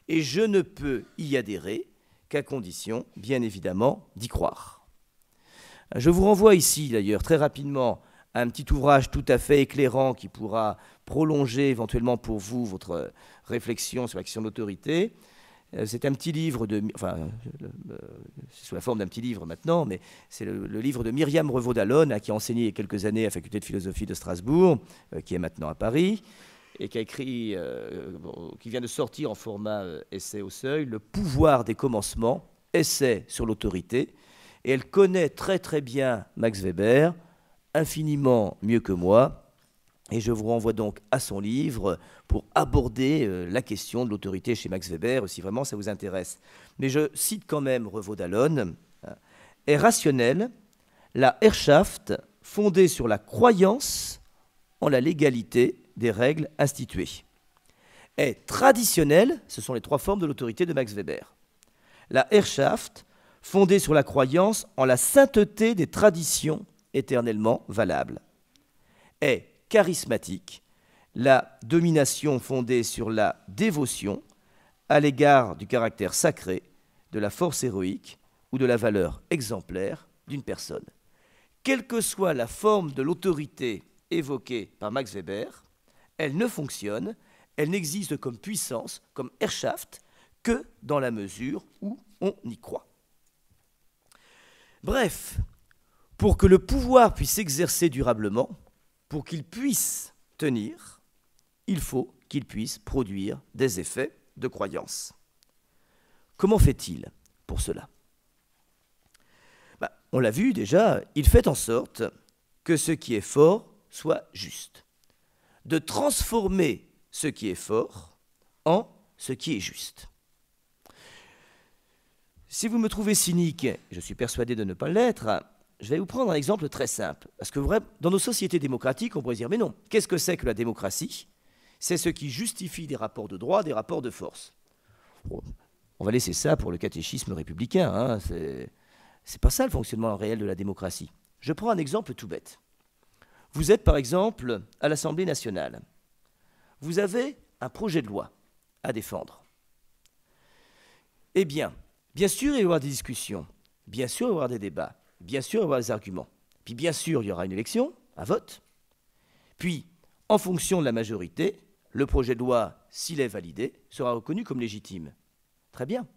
et je ne peux y adhérer qu'à condition, bien évidemment, d'y croire. Je vous renvoie ici, d'ailleurs, très rapidement, à un petit ouvrage tout à fait éclairant qui pourra prolonger éventuellement pour vous votre réflexion sur la question de l'autorité. C'est un petit livre c'est sous la forme d'un petit livre maintenant, mais c'est le livre de Myriam Revaud-Dallon, qui a enseigné il y a quelques années à la faculté de philosophie de Strasbourg, qui est maintenant à Paris, et qui a écrit, qui vient de sortir en format essai au seuil, Le pouvoir des commencements, essai sur l'autorité. Et elle connaît très très bien Max Weber, infiniment mieux que moi. Et je vous renvoie donc à son livre pour aborder la question de l'autorité chez Max Weber, si vraiment ça vous intéresse. Mais je cite quand même Revaud-Dallon, est rationnelle, la Herrschaft fondée sur la croyance en la légalité des règles instituées. Est traditionnelle, ce sont les 3 formes de l'autorité de Max Weber. La Herrschaft fondée sur la croyance en la sainteté des traditions éternellement valables. Est charismatique, la domination fondée sur la dévotion à l'égard du caractère sacré, de la force héroïque ou de la valeur exemplaire d'une personne. Quelle que soit la forme de l'autorité évoquée par Max Weber, elle ne fonctionne, elle n'existe comme puissance, comme Herrschaft, que dans la mesure où on y croit. Bref, pour que le pouvoir puisse s'exercer durablement, pour qu'il puisse tenir, il faut qu'il puisse produire des effets de croyance. Comment fait-il pour cela? On l'a vu déjà, il fait en sorte que ce qui est fort soit juste, de transformer ce qui est fort en ce qui est juste. Si vous me trouvez cynique, je suis persuadé de ne pas l'être, je vais vous prendre un exemple très simple. Parce que dans nos sociétés démocratiques, on pourrait dire, mais non, qu'est-ce que c'est que la démocratie? C'est ce qui justifie des rapports de droit, des rapports de force. Bon, on va laisser ça pour le catéchisme républicain, hein, c'est pas ça le fonctionnement réel de la démocratie. Je prends un exemple tout bête. Vous êtes par exemple à l'Assemblée nationale. Vous avez un projet de loi à défendre. Eh bien sûr, il va y avoir des discussions, bien sûr, il va y avoir des débats, bien sûr, il va y avoir des arguments. Puis bien sûr, il y aura une élection, un vote. Puis, en fonction de la majorité, le projet de loi, s'il est validé, sera reconnu comme légitime. Très bien.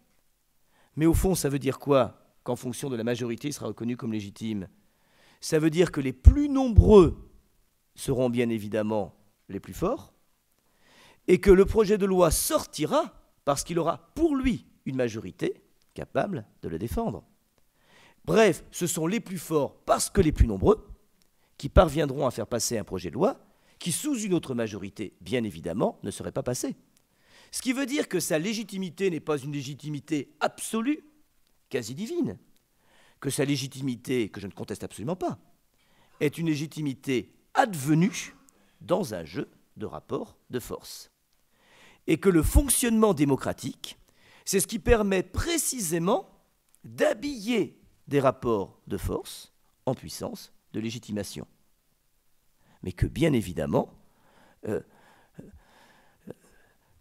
Mais au fond, ça veut dire quoi qu'en fonction de la majorité, il sera reconnu comme légitime? Ça veut dire que les plus nombreux seront bien évidemment les plus forts, et que le projet de loi sortira parce qu'il aura pour lui une majorité capable de le défendre. Bref, ce sont les plus forts parce que les plus nombreux qui parviendront à faire passer un projet de loi qui, sous une autre majorité, bien évidemment, ne serait pas passé. Ce qui veut dire que sa légitimité n'est pas une légitimité absolue, quasi divine, que sa légitimité, que je ne conteste absolument pas, est une légitimité advenue dans un jeu de rapports de force. Et que le fonctionnement démocratique, c'est ce qui permet précisément d'habiller des rapports de force en puissance de légitimation. Mais que bien évidemment,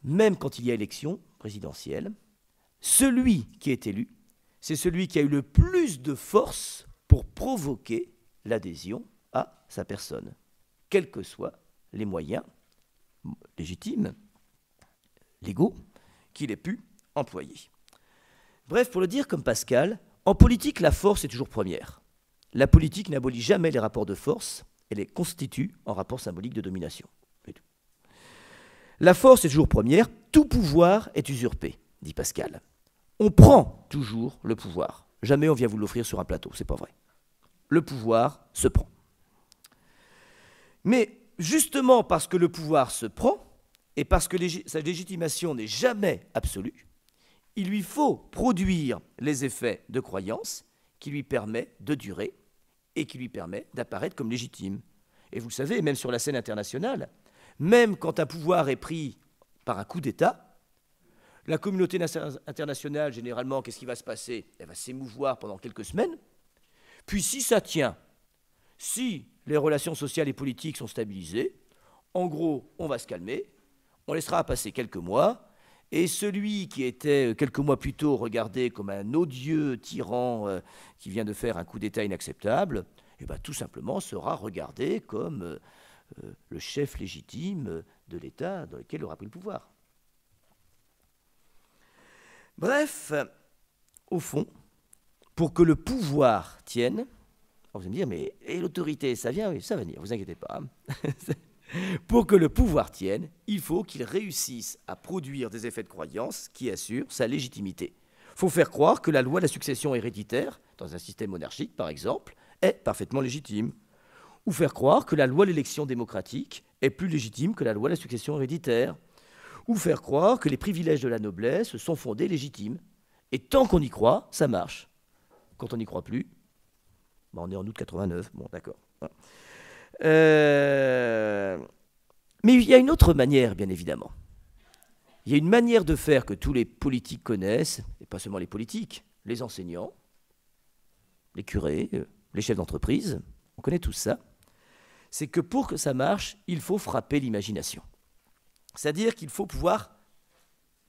même quand il y a élection présidentielle, celui qui est élu, c'est celui qui a eu le plus de force pour provoquer l'adhésion à sa personne, quels que soient les moyens légitimes, légaux, qu'il ait pu employer. Bref, pour le dire comme Pascal, en politique, la force est toujours première. La politique n'abolit jamais les rapports de force, elle les constitue en rapport symbolique de domination. La force est toujours première, tout pouvoir est usurpé, dit Pascal. On prend toujours le pouvoir. Jamais on vient vous l'offrir sur un plateau, c'est pas vrai. Le pouvoir se prend. Mais justement parce que le pouvoir se prend, et parce que sa légitimation n'est jamais absolue, il lui faut produire les effets de croyance qui lui permettent de durer et qui lui permettent d'apparaître comme légitime. Et vous le savez, même sur la scène internationale, même quand un pouvoir est pris par un coup d'État, la communauté internationale, généralement, qu'est-ce qui va se passer? Elle va s'émouvoir pendant quelques semaines. Puis si ça tient, si les relations sociales et politiques sont stabilisées, en gros, on va se calmer, on laissera passer quelques mois, et celui qui était quelques mois plus tôt regardé comme un odieux tyran qui vient de faire un coup d'État inacceptable, eh bien, tout simplement sera regardé comme le chef légitime de l'État dans lequel il aura pris le pouvoir. Bref, au fond, pour que le pouvoir tienne, vous allez me dire, mais et l'autorité, ça vient? Oui, ça va venir, vous inquiétez pas. Pour que le pouvoir tienne, il faut qu'il réussisse à produire des effets de croyance qui assurent sa légitimité. Il faut faire croire que la loi de la succession héréditaire, dans un système monarchique par exemple, est parfaitement légitime. Ou faire croire que la loi de l'élection démocratique est plus légitime que la loi de la succession héréditaire. Ou faire croire que les privilèges de la noblesse sont fondés légitimes. Et tant qu'on y croit, ça marche. Quand on n'y croit plus, on est en août 89, bon d'accord. Mais il y a une autre manière, bien évidemment. Il y a une manière de faire que tous les politiques connaissent, et pas seulement les politiques, les enseignants, les curés, les chefs d'entreprise, on connaît tout ça. C'est que pour que ça marche, il faut frapper l'imagination. C'est-à-dire qu'il faut pouvoir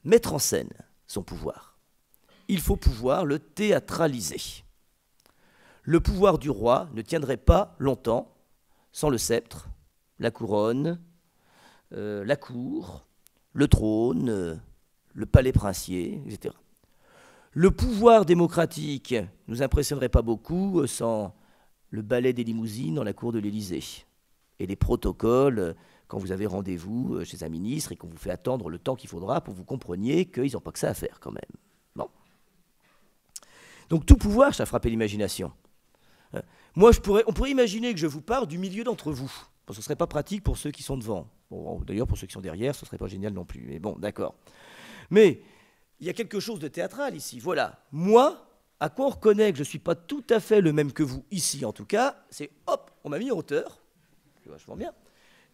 mettre en scène son pouvoir. Il faut pouvoir le théâtraliser. Le pouvoir du roi ne tiendrait pas longtemps sans le sceptre, la couronne, la cour, le trône, le palais princier, etc. Le pouvoir démocratique ne nous impressionnerait pas beaucoup sans le ballet des limousines dans la cour de l'Élysée et les protocoles quand vous avez rendez-vous chez un ministre et qu'on vous fait attendre le temps qu'il faudra pour que vous compreniez qu'ils n'ont pas que ça à faire quand même. Bon. Donc tout pouvoir, ça a frappé l'imagination. Moi, on pourrait imaginer que je vous parle du milieu d'entre vous. Bon, ce ne serait pas pratique pour ceux qui sont devant. Bon, d'ailleurs, pour ceux qui sont derrière, ce ne serait pas génial non plus. Mais bon, d'accord. Mais il y a quelque chose de théâtral ici. Voilà. Moi, à quoi on reconnaît que je ne suis pas tout à fait le même que vous, ici en tout cas, c'est hop, on m'a mis en hauteur. C'est vachement bien.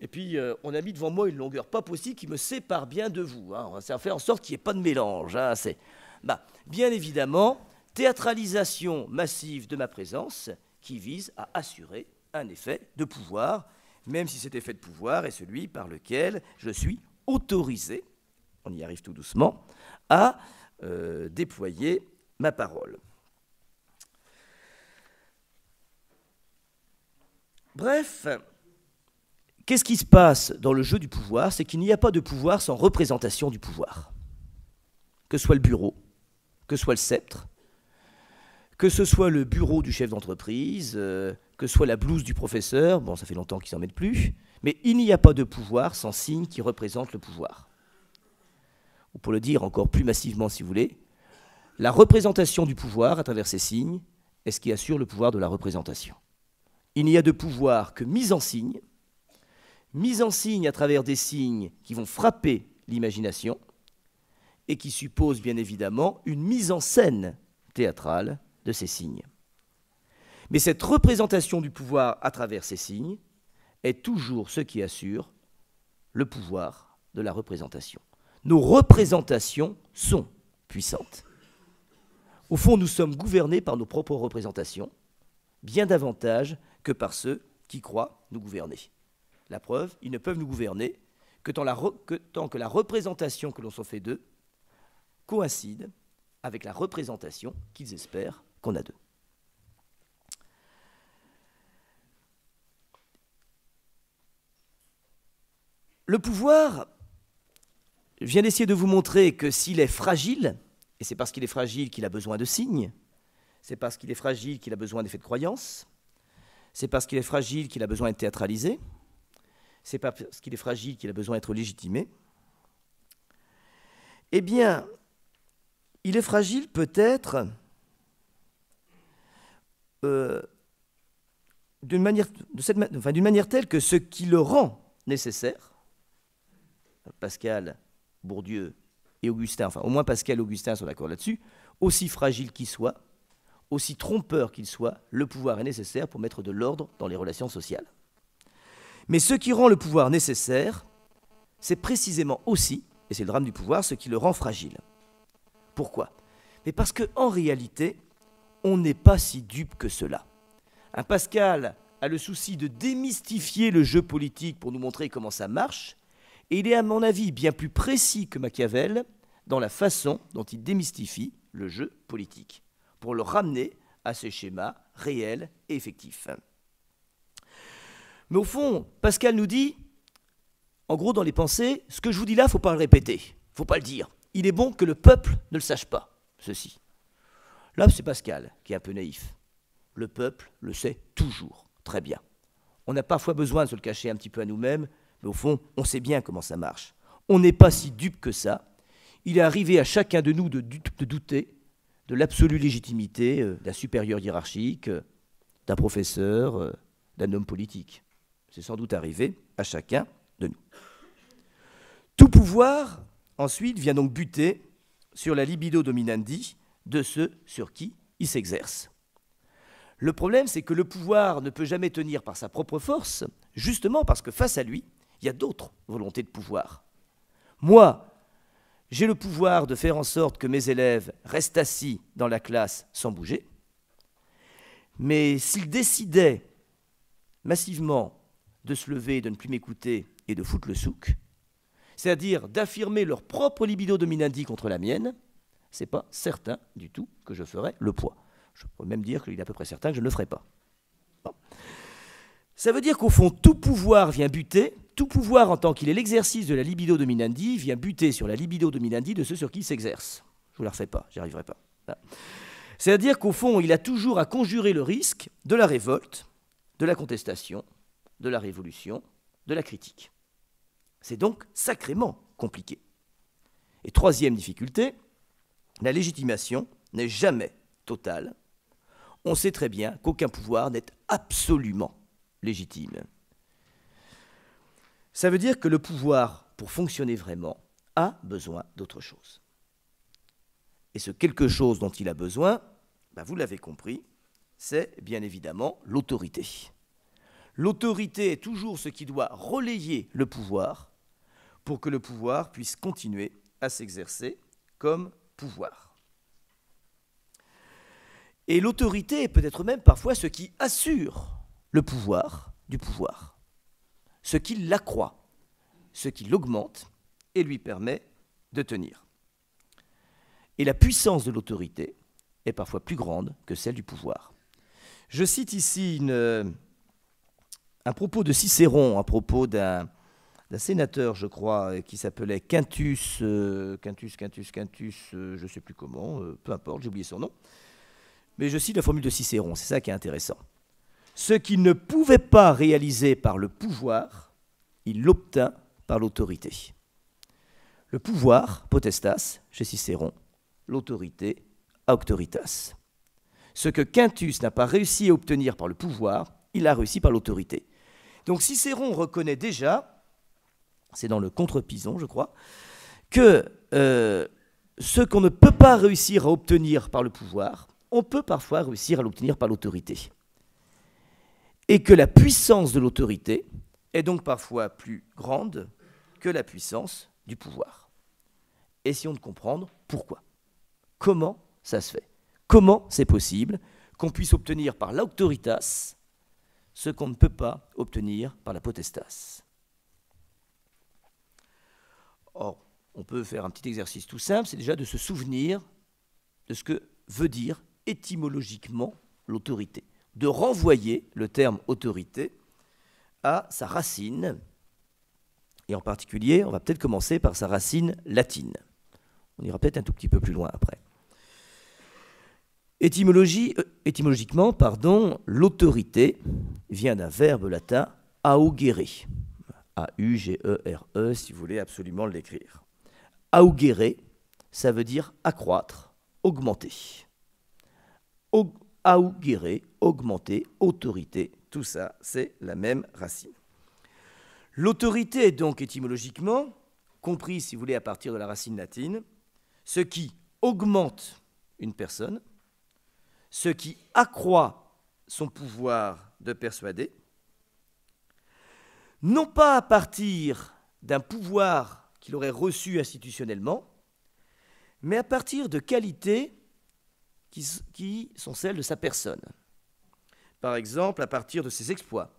Et puis, on a mis devant moi une longueur pas possible qui me sépare bien de vous. Hein. On va faire en sorte qu'il n'y ait pas de mélange. Hein. Bien évidemment, théâtralisation massive de ma présence qui vise à assurer un effet de pouvoir, même si cet effet de pouvoir est celui par lequel je suis autorisé, on y arrive tout doucement, à déployer ma parole. Bref, qu'est-ce qui se passe dans le jeu du pouvoir? C'est qu'il n'y a pas de pouvoir sans représentation du pouvoir. Que ce soit le bureau, que ce soit le sceptre, que ce soit le bureau du chef d'entreprise, que ce soit la blouse du professeur, bon, ça fait longtemps qu'ils n'en mettent plus, mais il n'y a pas de pouvoir sans signe qui représente le pouvoir. Ou pour le dire encore plus massivement, si vous voulez, la représentation du pouvoir à travers ces signes est ce qui assure le pouvoir de la représentation. Il n'y a de pouvoir que mise en signe à travers des signes qui vont frapper l'imagination et qui supposent bien évidemment une mise en scène théâtrale de ces signes. Mais cette représentation du pouvoir à travers ces signes est toujours ce qui assure le pouvoir de la représentation. Nos représentations sont puissantes. Au fond, nous sommes gouvernés par nos propres représentations, bien davantage que par ceux qui croient nous gouverner. La preuve, ils ne peuvent nous gouverner que tant que la représentation que l'on s'en fait d'eux coïncide avec la représentation qu'ils espèrent qu'on a d'eux. Le pouvoir vient d'essayer de vous montrer que s'il est fragile, et c'est parce qu'il est fragile qu'il a besoin de signes, c'est parce qu'il est fragile qu'il a besoin d'effets de croyance, c'est parce qu'il est fragile qu'il a besoin d'être théâtralisé, c'est parce qu'il est fragile qu'il a besoin d'être légitimé. Eh bien, il est fragile peut-être d'une manière telle que ce qui le rend nécessaire, Pascal, Bourdieu et Augustin, enfin au moins Pascal et Augustin sont d'accord là-dessus, aussi fragile qu'il soit, aussi trompeur qu'il soit, le pouvoir est nécessaire pour mettre de l'ordre dans les relations sociales. Mais ce qui rend le pouvoir nécessaire, c'est précisément aussi, et c'est le drame du pouvoir, ce qui le rend fragile. Pourquoi? Mais parce qu'en réalité, on n'est pas si dupe que cela. Un Pascal a le souci de démystifier le jeu politique pour nous montrer comment ça marche, et il est à mon avis bien plus précis que Machiavel dans la façon dont il démystifie le jeu politique, pour le ramener à ses schémas réels et effectifs. Mais au fond, Pascal nous dit, en gros dans les pensées, ce que je vous dis là, il ne faut pas le répéter, il ne faut pas le dire. Il est bon que le peuple ne le sache pas, ceci. Là, c'est Pascal qui est un peu naïf. Le peuple le sait toujours, très bien. On a parfois besoin de se le cacher un petit peu à nous-mêmes, mais au fond, on sait bien comment ça marche. On n'est pas si dupe que ça. Il est arrivé à chacun de nous de douter de l'absolue légitimité d'un supérieur hiérarchique, d'un professeur, d'un homme politique. C'est sans doute arrivé à chacun de nous. Tout pouvoir, ensuite, vient donc buter sur la libido dominandi de ceux sur qui il s'exerce. Le problème, c'est que le pouvoir ne peut jamais tenir par sa propre force, justement parce que face à lui, il y a d'autres volontés de pouvoir. Moi, j'ai le pouvoir de faire en sorte que mes élèves restent assis dans la classe sans bouger, mais s'ils décidaient massivement de se lever, de ne plus m'écouter et de foutre le souk, c'est-à-dire d'affirmer leur propre libido dominandi contre la mienne, c'est pas certain du tout que je ferais le poids. Je pourrais même dire qu'il est à peu près certain que je ne le ferai pas. Bon. Ça veut dire qu'au fond, tout pouvoir vient buter, tout pouvoir en tant qu'il est l'exercice de la libido dominandi vient buter sur la libido dominandi de ceux sur qui il s'exerce. Je ne vous la refais pas, j'y arriverai pas. C'est-à-dire qu'au fond, il a toujours à conjurer le risque de la révolte, de la contestation, de la révolution, de la critique. C'est donc sacrément compliqué. Et troisième difficulté, la légitimation n'est jamais totale. On sait très bien qu'aucun pouvoir n'est absolument légitime. Ça veut dire que le pouvoir, pour fonctionner vraiment, a besoin d'autre chose. Et ce quelque chose dont il a besoin, vous l'avez compris, c'est bien évidemment l'autorité. L'autorité est toujours ce qui doit relayer le pouvoir pour que le pouvoir puisse continuer à s'exercer comme pouvoir. Et l'autorité est peut-être même parfois ce qui assure le pouvoir du pouvoir, ce qui l'accroît, ce qui l'augmente et lui permet de tenir. Et la puissance de l'autorité est parfois plus grande que celle du pouvoir. Je cite ici un propos de Cicéron, à propos d'un sénateur, je crois, qui s'appelait Quintus, je ne sais plus comment, peu importe, j'ai oublié son nom. Mais je cite la formule de Cicéron, c'est ça qui est intéressant. Ce qu'il ne pouvait pas réaliser par le pouvoir, il l'obtint par l'autorité. Le pouvoir, potestas, chez Cicéron, l'autorité, auctoritas. Ce que Quintus n'a pas réussi à obtenir par le pouvoir, il a réussi par l'autorité. Donc Cicéron reconnaît déjà, c'est dans le Contre-Pison, je crois, que ce qu'on ne peut pas réussir à obtenir par le pouvoir, on peut parfois réussir à l'obtenir par l'autorité. Et que la puissance de l'autorité est donc parfois plus grande que la puissance du pouvoir. Essayons de comprendre pourquoi. Comment ça se fait? Comment c'est possible qu'on puisse obtenir par l'autoritas ce qu'on ne peut pas obtenir par la potestas? Or, on peut faire un petit exercice tout simple, c'est déjà de se souvenir de ce que veut dire étymologiquement l'autorité, de renvoyer le terme autorité à sa racine, et en particulier, on va peut-être commencer par sa racine latine. On ira peut-être un tout petit peu plus loin après. Étymologiquement, l'autorité vient d'un verbe latin augere. A-U-G-E-R-E, si vous voulez absolument l'écrire. Augere, ça veut dire accroître, augmenter. Augere, augmenter, autorité, tout ça, c'est la même racine. L'autorité est donc étymologiquement, comprise, si vous voulez, à partir de la racine latine, ce qui augmente une personne, ce qui accroît son pouvoir de persuader, non pas à partir d'un pouvoir qu'il aurait reçu institutionnellement, mais à partir de qualités qui sont celles de sa personne. Par exemple, à partir de ses exploits,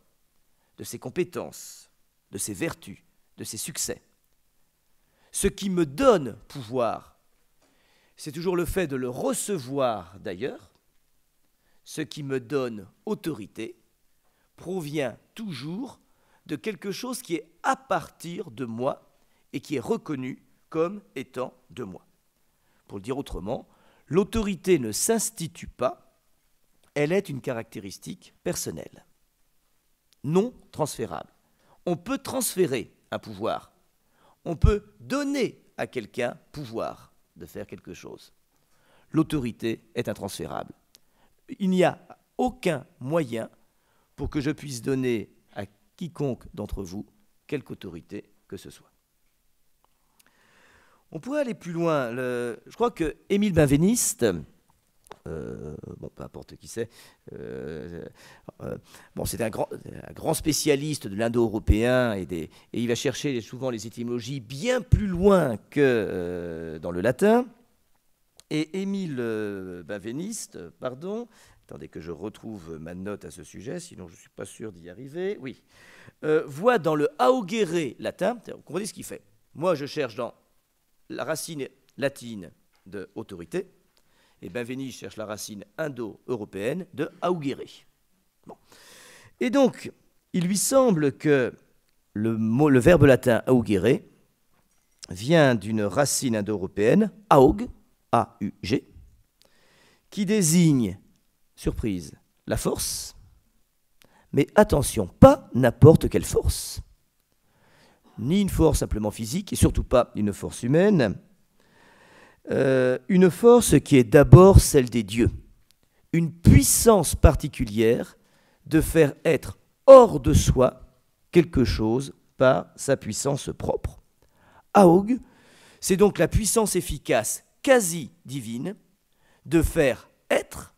de ses compétences, de ses vertus, de ses succès. Ce qui me donne pouvoir, c'est toujours le fait de le recevoir d'ailleurs. Ce qui me donne autorité provient toujours de quelque chose qui est à partir de moi et qui est reconnu comme étant de moi. Pour le dire autrement, l'autorité ne s'institue pas, elle est une caractéristique personnelle, non transférable. On peut transférer un pouvoir, on peut donner à quelqu'un pouvoir de faire quelque chose. L'autorité est intransférable. Il n'y a aucun moyen pour que je puisse donner à quiconque d'entre vous quelque autorité que ce soit. On pourrait aller plus loin. Je crois que Émile Benveniste, peu importe qui c'est, c'est un grand spécialiste de l'indo-européen et il va chercher souvent les étymologies bien plus loin que dans le latin. Et Émile Benveniste, attendez que je retrouve ma note à ce sujet, sinon je ne suis pas sûr d'y arriver. Oui, voit dans le augere latin, vous comprenez ce qu'il fait. Moi, je cherche dans la racine latine de autorité, et Benveniste cherche la racine indo-européenne de augere. Bon. Et donc, il lui semble que le verbe latin augere vient d'une racine indo-européenne, aug, A-U-G, qui désigne, surprise, la force, mais attention, pas n'importe quelle force. ni une force simplement physique, et surtout pas une force humaine, une force qui est d'abord celle des dieux, une puissance particulière de faire être hors de soi quelque chose par sa puissance propre. Aug, c'est donc la puissance efficace quasi divine de faire être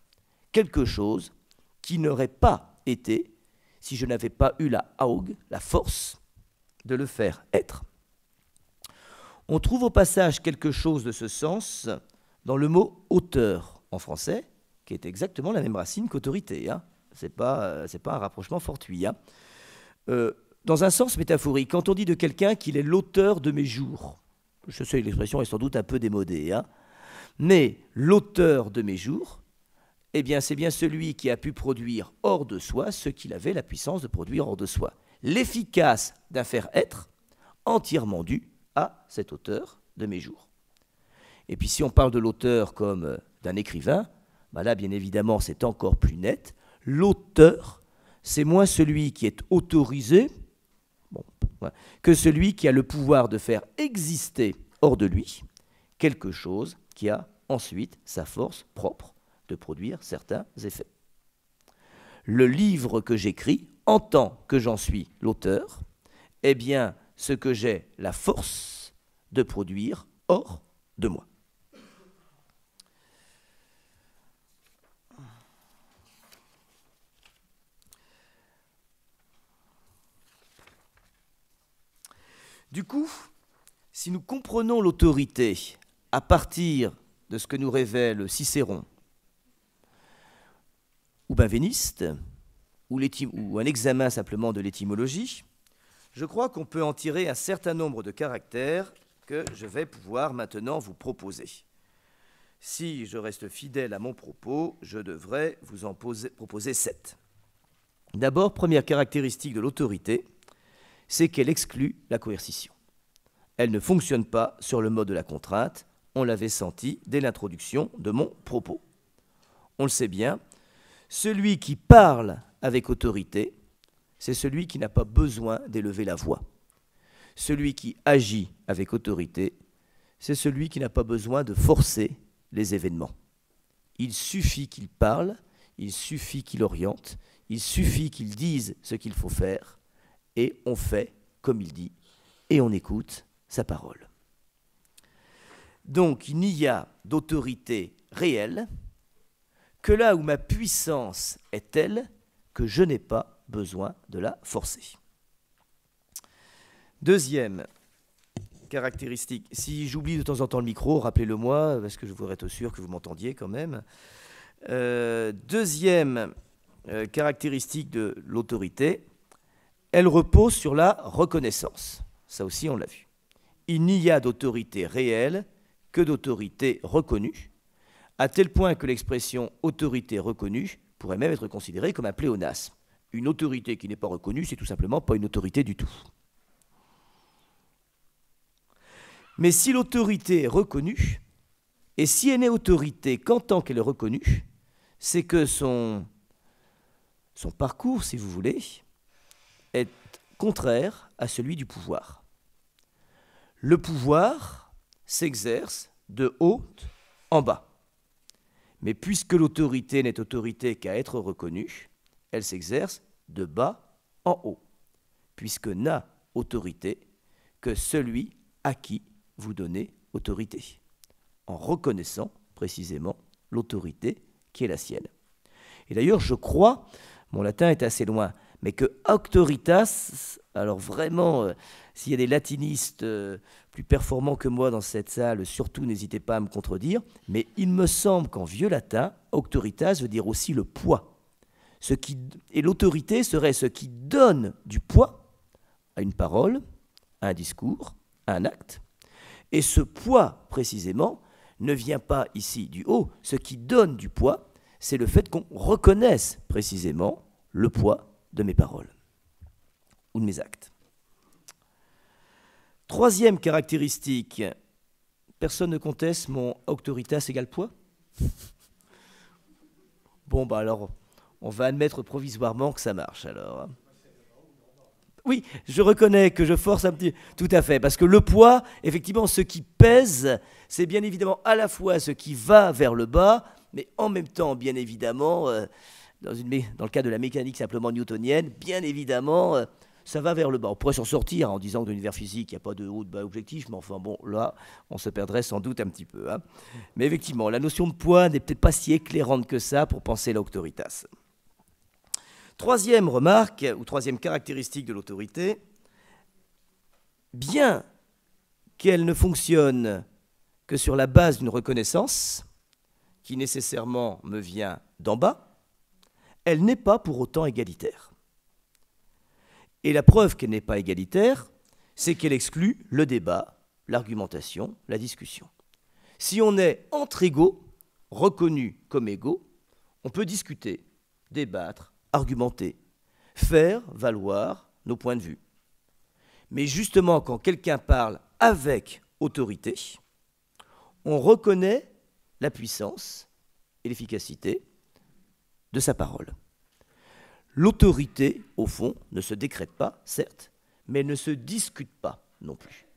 quelque chose qui n'aurait pas été si je n'avais pas eu la Aug, la force de le faire être. On trouve au passage quelque chose de ce sens dans le mot auteur en français, qui est exactement la même racine qu'autorité. Hein. C'est pas un rapprochement fortuit. Hein. Dans un sens métaphorique, quand on dit de quelqu'un qu'il est l'auteur de mes jours, je sais que l'expression est sans doute un peu démodée, hein, mais l'auteur de mes jours, eh bien, c'est bien celui qui a pu produire hors de soi ce qu'il avait la puissance de produire hors de soi. L'efficace d'un faire être, entièrement dû à cet auteur de mes jours. Et puis si on parle de l'auteur comme d'un écrivain, ben là, bien évidemment, c'est encore plus net. L'auteur, c'est moins celui qui est autorisé que celui qui a le pouvoir de faire exister hors de lui quelque chose qui a ensuite sa force propre de produire certains effets. Le livre que j'écris, en tant que j'en suis l'auteur, est bien ce que j'ai la force de produire hors de moi. Du coup, si nous comprenons l'autorité à partir de ce que nous révèle Cicéron, ou Benveniste, ou un examen simplement de l'étymologie, je crois qu'on peut en tirer un certain nombre de caractères que je vais pouvoir maintenant vous proposer. Si je reste fidèle à mon propos, je devrais vous en proposer 7. D'abord, première caractéristique de l'autorité, c'est qu'elle exclut la coercition. Elle ne fonctionne pas sur le mode de la contrainte, on l'avait senti dès l'introduction de mon propos. On le sait bien, celui qui parle avec autorité, c'est celui qui n'a pas besoin d'élever la voix. Celui qui agit avec autorité, c'est celui qui n'a pas besoin de forcer les événements. Il suffit qu'il parle, il suffit qu'il oriente, il suffit qu'il dise ce qu'il faut faire, et on fait comme il dit, et on écoute sa parole. Donc il n'y a d'autorité réelle que là où ma puissance est telle que je n'ai pas besoin de la forcer. Deuxième caractéristique, si j'oublie de temps en temps le micro, rappelez-le-moi, parce que je voudrais être sûr que vous m'entendiez quand même. Deuxième caractéristique de l'autorité, elle repose sur la reconnaissance. Ça aussi, on l'a vu. Il n'y a d'autorité réelle que d'autorité reconnue, à tel point que l'expression « autorité reconnue » pourrait même être considérée comme un pléonasme. Une autorité qui n'est pas reconnue, c'est tout simplement pas une autorité du tout. Mais si l'autorité est reconnue, et si elle n'est autorité qu'en tant qu'elle est reconnue, c'est que son parcours, si vous voulez, est contraire à celui du pouvoir. Le pouvoir s'exerce de haut en bas. Mais puisque l'autorité n'est autorité qu'à être reconnue, elle s'exerce de bas en haut, puisque n'a autorité que celui à qui vous donnez autorité, en reconnaissant précisément l'autorité qui est la sienne. Et d'ailleurs, je crois, mon latin est assez loin, mais que auctoritas, alors vraiment, s'il y a des latinistes plus performants que moi dans cette salle, surtout n'hésitez pas à me contredire, mais il me semble qu'en vieux latin, auctoritas veut dire aussi le poids. Et l'autorité serait ce qui donne du poids à une parole, à un discours, à un acte. Et ce poids, précisément, ne vient pas ici du haut. Ce qui donne du poids, c'est le fait qu'on reconnaisse précisément le poids de mes paroles ou de mes actes. Troisième caractéristique, personne ne conteste mon auctoritas égale poids? Bon, bah alors, on va admettre provisoirement que ça marche alors. Oui, je reconnais que je force un petit... Tout à fait, parce que le poids, effectivement, ce qui pèse, c'est bien évidemment à la fois ce qui va vers le bas, mais en même temps, bien évidemment, dans le cas de la mécanique simplement newtonienne, bien évidemment, ça va vers le bas. On pourrait s'en sortir en disant que dans l'univers physique, il n'y a pas de haut, de bas objectif, mais enfin bon, là, on se perdrait sans doute un petit peu. Hein. Mais effectivement, la notion de poids n'est peut-être pas si éclairante que ça pour penser l'auctoritas. Troisième remarque, ou troisième caractéristique de l'autorité, bien qu'elle ne fonctionne que sur la base d'une reconnaissance, qui nécessairement me vient d'en bas, elle n'est pas pour autant égalitaire. Et la preuve qu'elle n'est pas égalitaire, c'est qu'elle exclut le débat, l'argumentation, la discussion. Si on est entre égaux, reconnus comme égaux, on peut discuter, débattre, argumenter, faire valoir nos points de vue. Mais justement, quand quelqu'un parle avec autorité, on reconnaît la puissance et l'efficacité de sa parole. L'autorité, au fond, ne se décrète pas, certes, mais elle ne se discute pas non plus.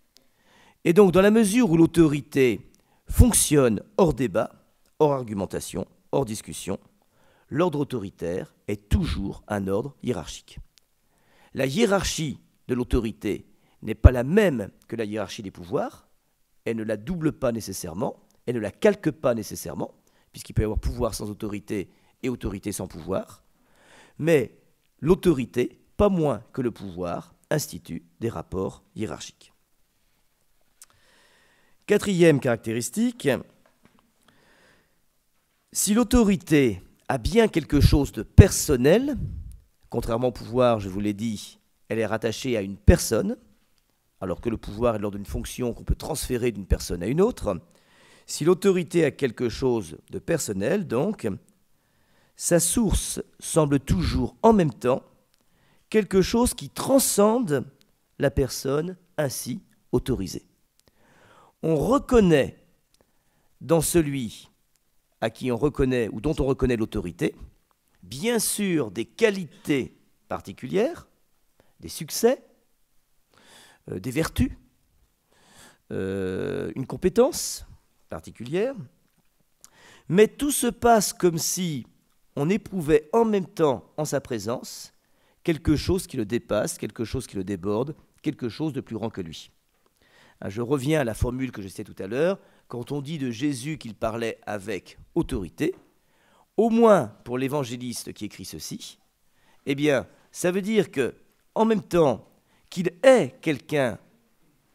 Et donc, dans la mesure où l'autorité fonctionne hors débat, hors argumentation, hors discussion, l'ordre autoritaire est toujours un ordre hiérarchique. La hiérarchie de l'autorité n'est pas la même que la hiérarchie des pouvoirs, elle ne la double pas nécessairement, elle ne la calque pas nécessairement, puisqu'il peut y avoir pouvoir sans autorité et autorité sans pouvoir, mais l'autorité, pas moins que le pouvoir, institue des rapports hiérarchiques. Quatrième caractéristique, si l'autorité a bien quelque chose de personnel, contrairement au pouvoir, je vous l'ai dit, elle est rattachée à une personne, alors que le pouvoir est de l'ordre d'une fonction qu'on peut transférer d'une personne à une autre. Si l'autorité a quelque chose de personnel, donc, sa source semble toujours en même temps quelque chose qui transcende la personne ainsi autorisée. On reconnaît dans celui à qui on reconnaît ou dont on reconnaît l'autorité, bien sûr des qualités particulières, des succès, des vertus, une compétence particulière, mais tout se passe comme si on éprouvait en même temps en sa présence quelque chose qui le dépasse, quelque chose qui le déborde, quelque chose de plus grand que lui. Je reviens à la formule que je citais tout à l'heure, quand on dit de Jésus qu'il parlait avec autorité, au moins pour l'évangéliste qui écrit ceci, eh bien, ça veut dire que, en même temps qu'il est quelqu'un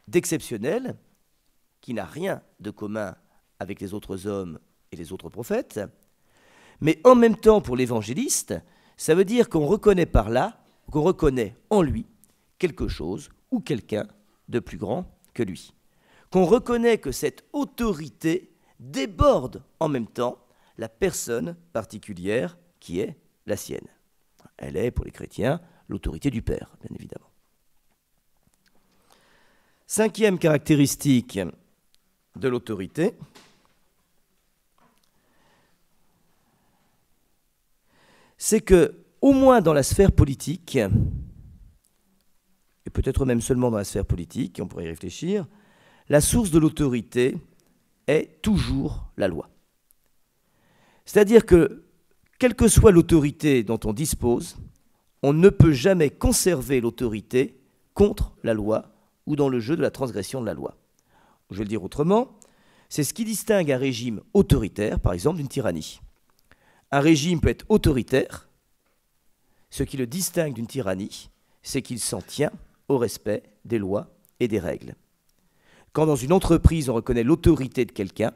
d'exceptionnel, qui n'a rien de commun avec les autres hommes et les autres prophètes, mais en même temps pour l'évangéliste, ça veut dire qu'on reconnaît par là, qu'on reconnaît en lui quelque chose ou quelqu'un de plus grand que lui. Qu'on reconnaît que cette autorité déborde en même temps la personne particulière qui est la sienne. Elle est, pour les chrétiens, l'autorité du Père, bien évidemment. Cinquième caractéristique de l'autorité, c'est que, au moins dans la sphère politique, et peut-être même seulement dans la sphère politique, on pourrait y réfléchir, la source de l'autorité est toujours la loi. C'est-à-dire que, quelle que soit l'autorité dont on dispose, on ne peut jamais conserver l'autorité contre la loi ou dans le jeu de la transgression de la loi. Je vais le dire autrement, c'est ce qui distingue un régime autoritaire, par exemple, d'une tyrannie. Un régime peut être autoritaire, ce qui le distingue d'une tyrannie, c'est qu'il s'en tient au respect des lois et des règles. Quand dans une entreprise on reconnaît l'autorité de quelqu'un,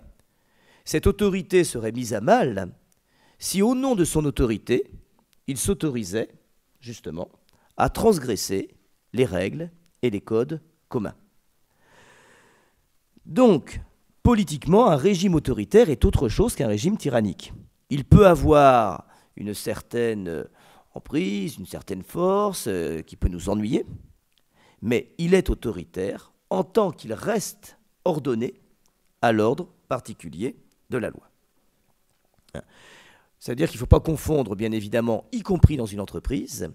cette autorité serait mise à mal si au nom de son autorité, il s'autorisait, justement, à transgresser les règles et les codes communs. Donc, politiquement, un régime autoritaire est autre chose qu'un régime tyrannique. Il peut avoir une certaine emprise, une certaine force qui peut nous ennuyer, mais il est autoritaire en tant qu'il reste ordonné à l'ordre particulier de la loi. C'est-à-dire qu'il ne faut pas confondre, bien évidemment, y compris dans une entreprise,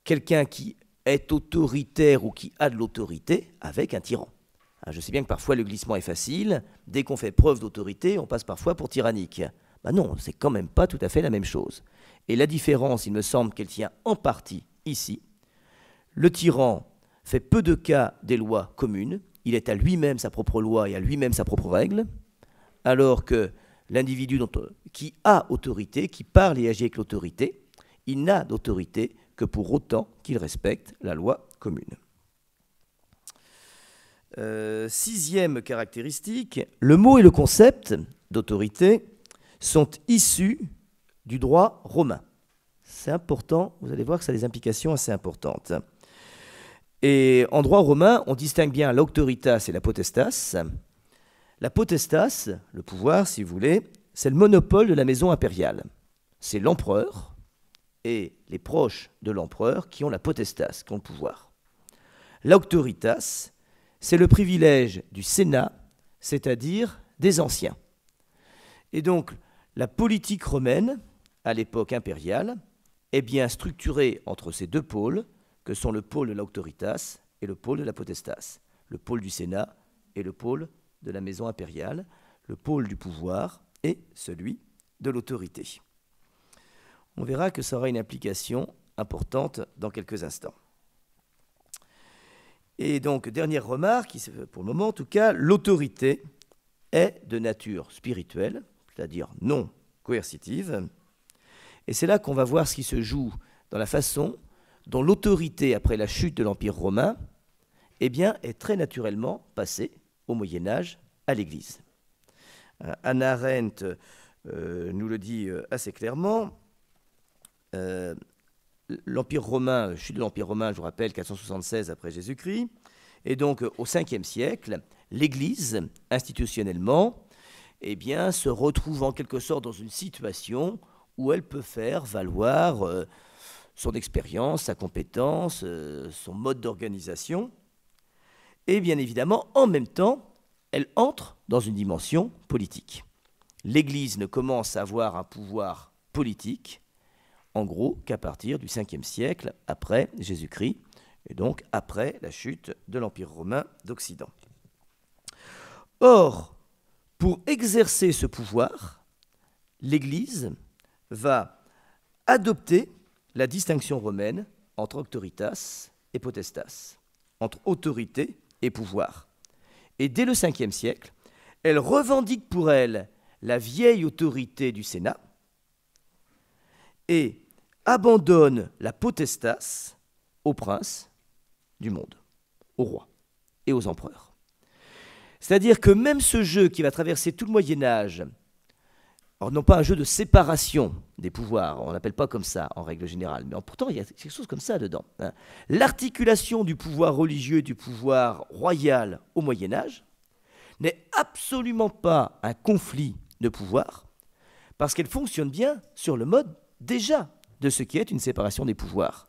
quelqu'un qui est autoritaire ou qui a de l'autorité avec un tyran. Je sais bien que parfois le glissement est facile. Dès qu'on fait preuve d'autorité, on passe parfois pour tyrannique. Non, c'est quand même pas tout à fait la même chose. Et la différence, il me semble qu'elle tient en partie ici. Le tyran fait peu de cas des lois communes. Il est à lui-même sa propre loi et à lui-même sa propre règle, alors que l'individu qui a autorité, qui parle et agit avec l'autorité, il n'a d'autorité que pour autant qu'il respecte la loi commune. Sixième caractéristique, le mot et le concept d'autorité sont issus du droit romain. C'est important, vous allez voir que ça a des implications assez importantes. Et en droit romain, on distingue bien l'auctoritas et la potestas. La potestas, le pouvoir si vous voulez, c'est le monopole de la maison impériale. C'est l'empereur et les proches de l'empereur qui ont la potestas, qui ont le pouvoir. L'auctoritas, c'est le privilège du Sénat, c'est-à-dire des anciens. Et donc, la politique romaine, à l'époque impériale, est bien structurée entre ces deux pôles, que sont le pôle de l'auctoritas et le pôle de la potestas. Le pôle du Sénat et le pôle de la maison impériale, le pôle du pouvoir et celui de l'autorité. On verra que ça aura une implication importante dans quelques instants. Et donc, dernière remarque, pour le moment en tout cas, l'autorité est de nature spirituelle, c'est-à-dire non coercitive. Et c'est là qu'on va voir ce qui se joue dans la façon dont l'autorité, après la chute de l'Empire romain, est très naturellement passée au Moyen-Âge à l'Église. Hannah Arendt nous le dit assez clairement. L'Empire romain, chute de l'Empire romain, je vous rappelle, 476 après Jésus-Christ, et donc au 5e siècle, l'Église, institutionnellement, se retrouve en quelque sorte dans une situation où elle peut faire valoir son expérience, sa compétence, son mode d'organisation, et bien évidemment, en même temps, elle entre dans une dimension politique. L'Église ne commence à avoir un pouvoir politique, en gros, qu'à partir du 5e siècle après Jésus-Christ, et donc après la chute de l'Empire romain d'Occident. Or, pour exercer ce pouvoir, l'Église va adopter la distinction romaine entre auctoritas et potestas, entre autorité et pouvoir. Et dès le 5e siècle, elle revendique pour elle la vieille autorité du Sénat et abandonne la potestas aux princes du monde, aux rois et aux empereurs. C'est-à-dire que même ce jeu qui va traverser tout le Moyen-Âge, alors non pas un jeu de séparation des pouvoirs, on n'appelle pas comme ça en règle générale, mais pourtant il y a quelque chose comme ça dedans. L'articulation du pouvoir religieux et du pouvoir royal au Moyen-Âge n'est absolument pas un conflit de pouvoir, parce qu'elle fonctionne bien sur le mode déjà de ce qui est une séparation des pouvoirs.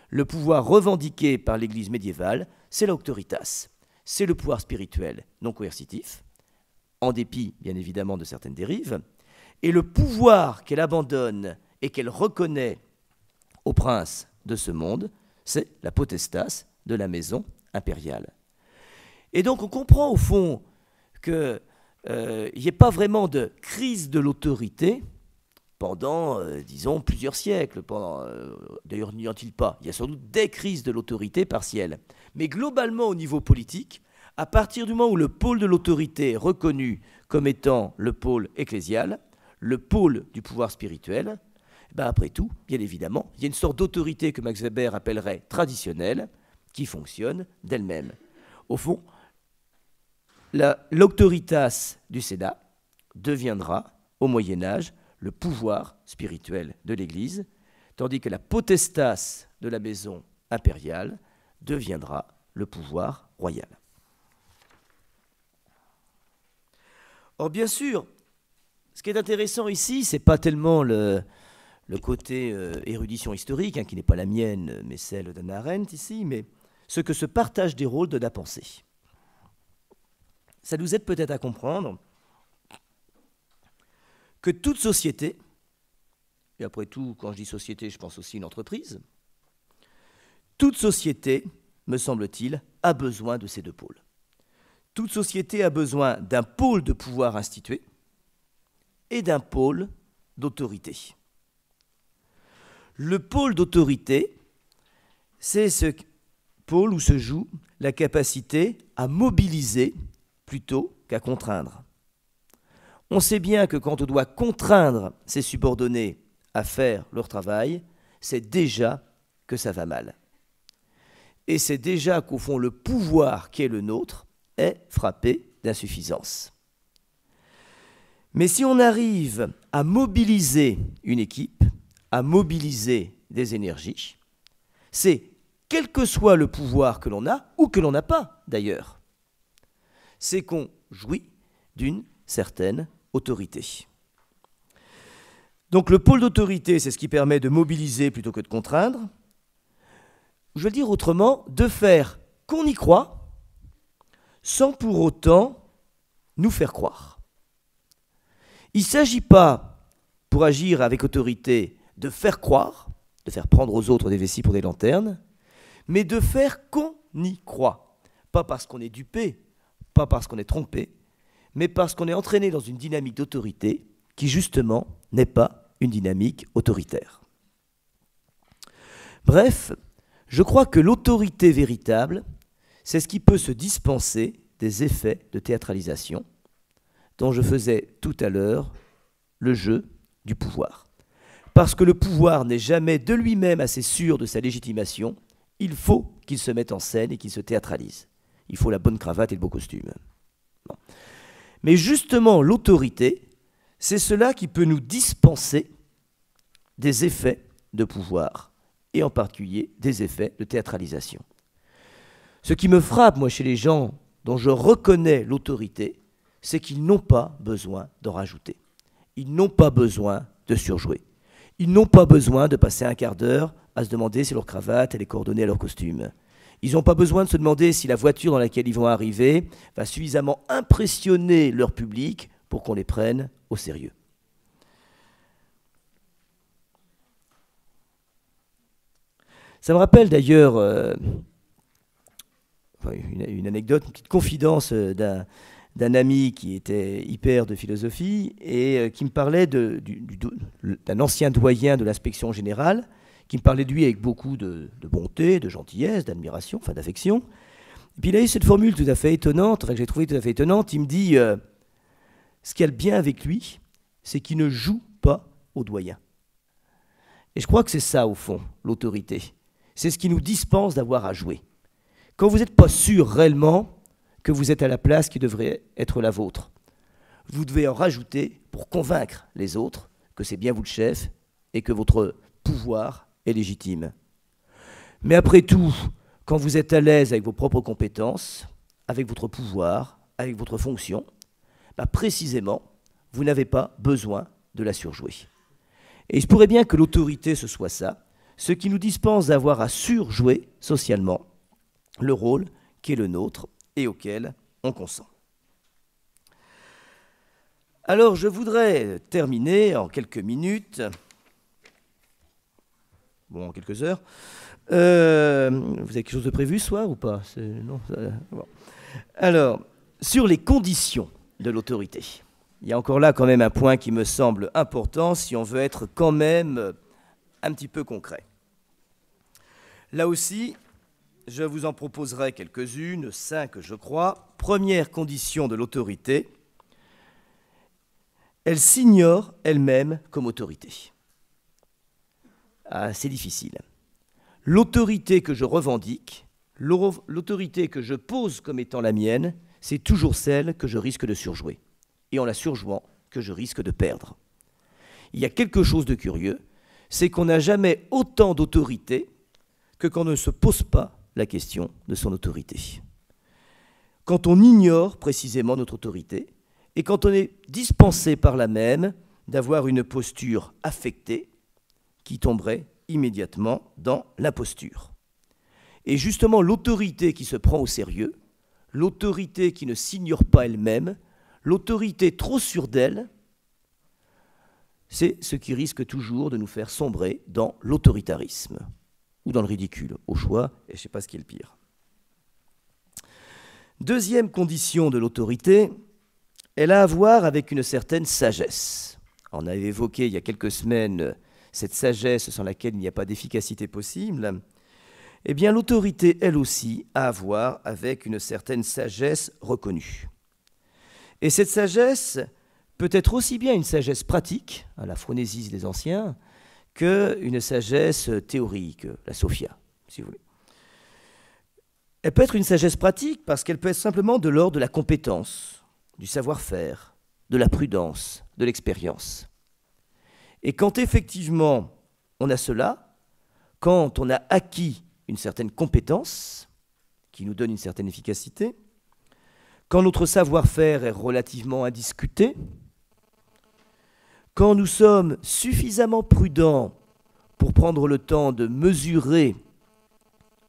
Le pouvoir revendiqué par l'Église médiévale, c'est l'auctoritas, c'est le pouvoir spirituel non coercitif, en dépit bien évidemment de certaines dérives, et le pouvoir qu'elle abandonne et qu'elle reconnaît aux princes de ce monde, c'est la potestas de la maison impériale. Et donc on comprend au fond qu'il n'y ait pas vraiment de crise de l'autorité pendant, disons, plusieurs siècles. D'ailleurs, n'y en a-t-il pas? Il y a sans doute des crises de l'autorité partielles. Mais globalement, au niveau politique, à partir du moment où le pôle de l'autorité est reconnu comme étant le pôle ecclésial, le pôle du pouvoir spirituel, après tout, bien évidemment, il y a une sorte d'autorité que Max Weber appellerait traditionnelle, qui fonctionne d'elle-même. Au fond, l'auctoritas du Sénat deviendra, au Moyen-Âge, le pouvoir spirituel de l'Église, tandis que la potestas de la maison impériale deviendra le pouvoir royal. Or, bien sûr, ce qui est intéressant ici, ce n'est pas tellement le côté érudition historique, qui n'est pas la mienne, mais celle d'Hannah Arendt ici, mais ce que ce partage des rôles donne à penser. Ça nous aide peut-être à comprendre que toute société, et après tout, quand je dis société, je pense aussi une entreprise, Toute société, me semble-t-il, a besoin de ces deux pôles. Toute société a besoin d'un pôle de pouvoir institué et d'un pôle d'autorité. Le pôle d'autorité, c'est ce pôle où se joue la capacité à mobiliser plutôt qu'à contraindre. On sait bien que quand on doit contraindre ses subordonnés à faire leur travail, c'est déjà que ça va mal. Et c'est déjà qu'au fond, le pouvoir qui est le nôtre est frappé d'insuffisance. Mais si on arrive à mobiliser une équipe, à mobiliser des énergies, c'est quel que soit le pouvoir que l'on a, ou que l'on n'a pas d'ailleurs, c'est qu'on jouit d'une certaine autorité. Donc le pôle d'autorité, c'est ce qui permet de mobiliser plutôt que de contraindre. Je vais le dire autrement, de faire qu'on y croit, sans pour autant nous faire croire. Il ne s'agit pas, pour agir avec autorité, de faire croire, de faire prendre aux autres des vessies pour des lanternes, mais de faire qu'on y croit. Pas parce qu'on est dupé, pas parce qu'on est trompé, mais parce qu'on est entraîné dans une dynamique d'autorité qui, justement, n'est pas une dynamique autoritaire. Bref, je crois que l'autorité véritable, c'est ce qui peut se dispenser des effets de théâtralisation, dont je faisais tout à l'heure le jeu du pouvoir. Parce que le pouvoir n'est jamais de lui-même assez sûr de sa légitimation, il faut qu'il se mette en scène et qu'il se théâtralise. Il faut la bonne cravate et le beau costume. Non. Mais justement, l'autorité, c'est cela qui peut nous dispenser des effets de pouvoir, et en particulier des effets de théâtralisation. Ce qui me frappe, moi, chez les gens dont je reconnais l'autorité, c'est qu'ils n'ont pas besoin d'en rajouter. Ils n'ont pas besoin de surjouer. Ils n'ont pas besoin de passer un quart d'heure à se demander si leur cravate est coordonnée à leur costume. Ils n'ont pas besoin de se demander si la voiture dans laquelle ils vont arriver va suffisamment impressionner leur public pour qu'on les prenne au sérieux. Ça me rappelle d'ailleurs une anecdote, une petite confidence d'un ami qui était hyper de philosophie et qui me parlait d'un ancien doyen de l'inspection générale, qui me parlait de lui avec beaucoup de bonté, de gentillesse, d'admiration, enfin d'affection. Et puis il a eu cette formule tout à fait étonnante, enfin que j'ai trouvée tout à fait étonnante. Il me dit ce qu'il y a de bien avec lui, c'est qu'il ne joue pas au doyen. Et je crois que c'est ça, au fond, l'autorité. C'est ce qui nous dispense d'avoir à jouer. Quand vous n'êtes pas sûr réellement que vous êtes à la place qui devrait être la vôtre, vous devez en rajouter pour convaincre les autres que c'est bien vous le chef et que votre pouvoir est légitime. Mais après tout, quand vous êtes à l'aise avec vos propres compétences, avec votre pouvoir, avec votre fonction, précisément, vous n'avez pas besoin de la surjouer. Et il se pourrait bien que l'autorité, ce soit ça, ce qui nous dispense d'avoir à surjouer socialement le rôle qui est le nôtre et auquel on consent. Alors, je voudrais terminer en quelques minutes, en quelques heures. Vous avez quelque chose de prévu ce soir ou pas? Non, bon. Alors, sur les conditions de l'autorité. Il y a encore là quand même un point qui me semble important si on veut être quand même un petit peu concret. Là aussi, je vous en proposerai quelques-unes, 5 je crois. Première condition de l'autorité, elle s'ignore elle-même comme autorité. C'est difficile. L'autorité que je revendique, l'autorité que je pose comme étant la mienne, c'est toujours celle que je risque de surjouer. Et en la surjouant, que je risque de perdre. Il y a quelque chose de curieux, c'est qu'on n'a jamais autant d'autorité que quand on ne se pose pas la question de son autorité. Quand on ignore précisément notre autorité, et quand on est dispensé par là même d'avoir une posture affectée qui tomberait immédiatement dans l'imposture. Et justement, l'autorité qui se prend au sérieux, l'autorité qui ne s'ignore pas elle-même, l'autorité trop sûre d'elle, c'est ce qui risque toujours de nous faire sombrer dans l'autoritarisme. ou dans le ridicule, au choix, et je ne sais pas ce qui est le pire. Deuxième condition de l'autorité, elle a à voir avec une certaine sagesse. On avait évoqué il y a quelques semaines cette sagesse sans laquelle il n'y a pas d'efficacité possible. Eh bien, l'autorité, elle aussi, a à voir avec une certaine sagesse reconnue. Et cette sagesse peut être aussi bien une sagesse pratique, à la phronésis des anciens, qu'une sagesse théorique, la sophia, si vous voulez. Elle peut être une sagesse pratique parce qu'elle peut être simplement de l'ordre de la compétence, du savoir-faire, de la prudence, de l'expérience. Et quand effectivement on a cela, quand on a acquis une certaine compétence qui nous donne une certaine efficacité, quand notre savoir-faire est relativement indiscuté, quand nous sommes suffisamment prudents pour prendre le temps de mesurer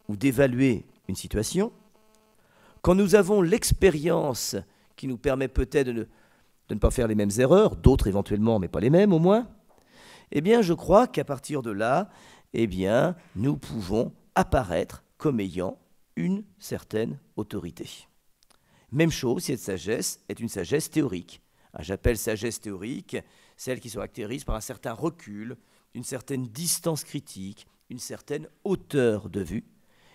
ou d'évaluer une situation, quand nous avons l'expérience qui nous permet peut-être de ne pas faire les mêmes erreurs, d'autres éventuellement, mais pas les mêmes au moins, eh bien je crois qu'à partir de là, eh bien, nous pouvons apparaître comme ayant une certaine autorité. Même chose si cette sagesse est une sagesse théorique. J'appelle sagesse théorique celle qui se caractérise par un certain recul, une certaine distance critique, une certaine hauteur de vue.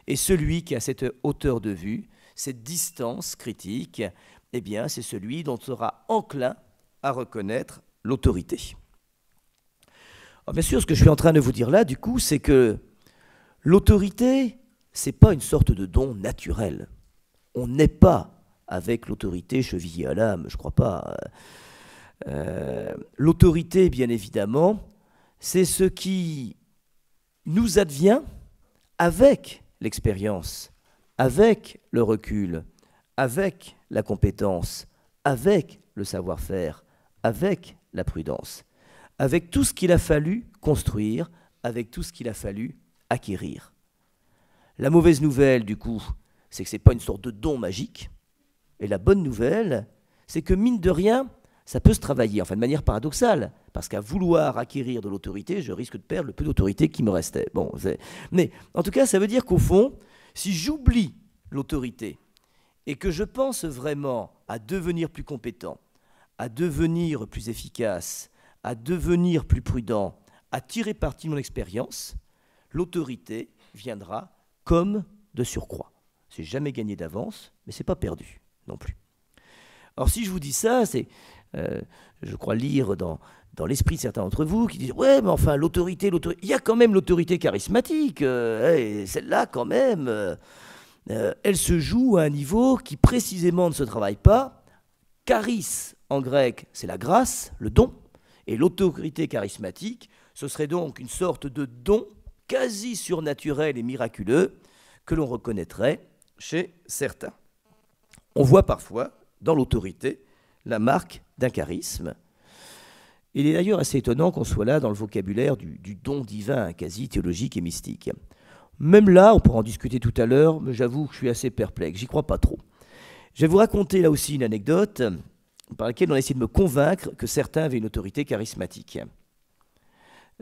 Et celui qui a cette hauteur de vue, cette distance critique, eh bien, c'est celui dont on sera enclin à reconnaître l'autorité. Alors, bien sûr, ce que je suis en train de vous dire là, du coup, c'est que l'autorité, ce n'est pas une sorte de don naturel. On n'est pas avec l'autorité chevillée à l'âme, je ne crois pas. L'autorité, bien évidemment, c'est ce qui nous advient avec l'expérience, avec le recul, avec la compétence, avec le savoir-faire, avec la prudence, avec tout ce qu'il a fallu construire, avec tout ce qu'il a fallu acquérir. La mauvaise nouvelle, du coup, c'est que ce n'est pas une sorte de don magique. Et la bonne nouvelle, c'est que, mine de rien, ça peut se travailler, enfin de manière paradoxale, parce qu'à vouloir acquérir de l'autorité, je risque de perdre le peu d'autorité qui me restait. Bon, mais en tout cas, ça veut dire qu'au fond, si j'oublie l'autorité et que je pense vraiment à devenir plus compétent, à devenir plus efficace, à devenir plus prudent, à tirer parti de mon expérience, l'autorité viendra comme de surcroît. C'est jamais gagné d'avance, mais c'est pas perdu non plus. Alors si je vous dis ça, c'est, je crois lire dans l'esprit de certains d'entre vous qui disent « Ouais, mais enfin, l'autorité, il y a quand même l'autorité charismatique, celle-là quand même, elle se joue à un niveau qui précisément ne se travaille pas. Charis, en grec, c'est la grâce, le don, et l'autorité charismatique, ce serait donc une sorte de don quasi surnaturel et miraculeux que l'on reconnaîtrait chez certains. On voit parfois dans l'autorité la marque d'un charisme. Il est d'ailleurs assez étonnant qu'on soit là dans le vocabulaire du don divin, quasi théologique et mystique. Même là, on pourra en discuter tout à l'heure, mais j'avoue que je suis assez perplexe, j'y crois pas trop. Je vais vous raconter là aussi une anecdote par laquelle on a essayé de me convaincre que certains avaient une autorité charismatique.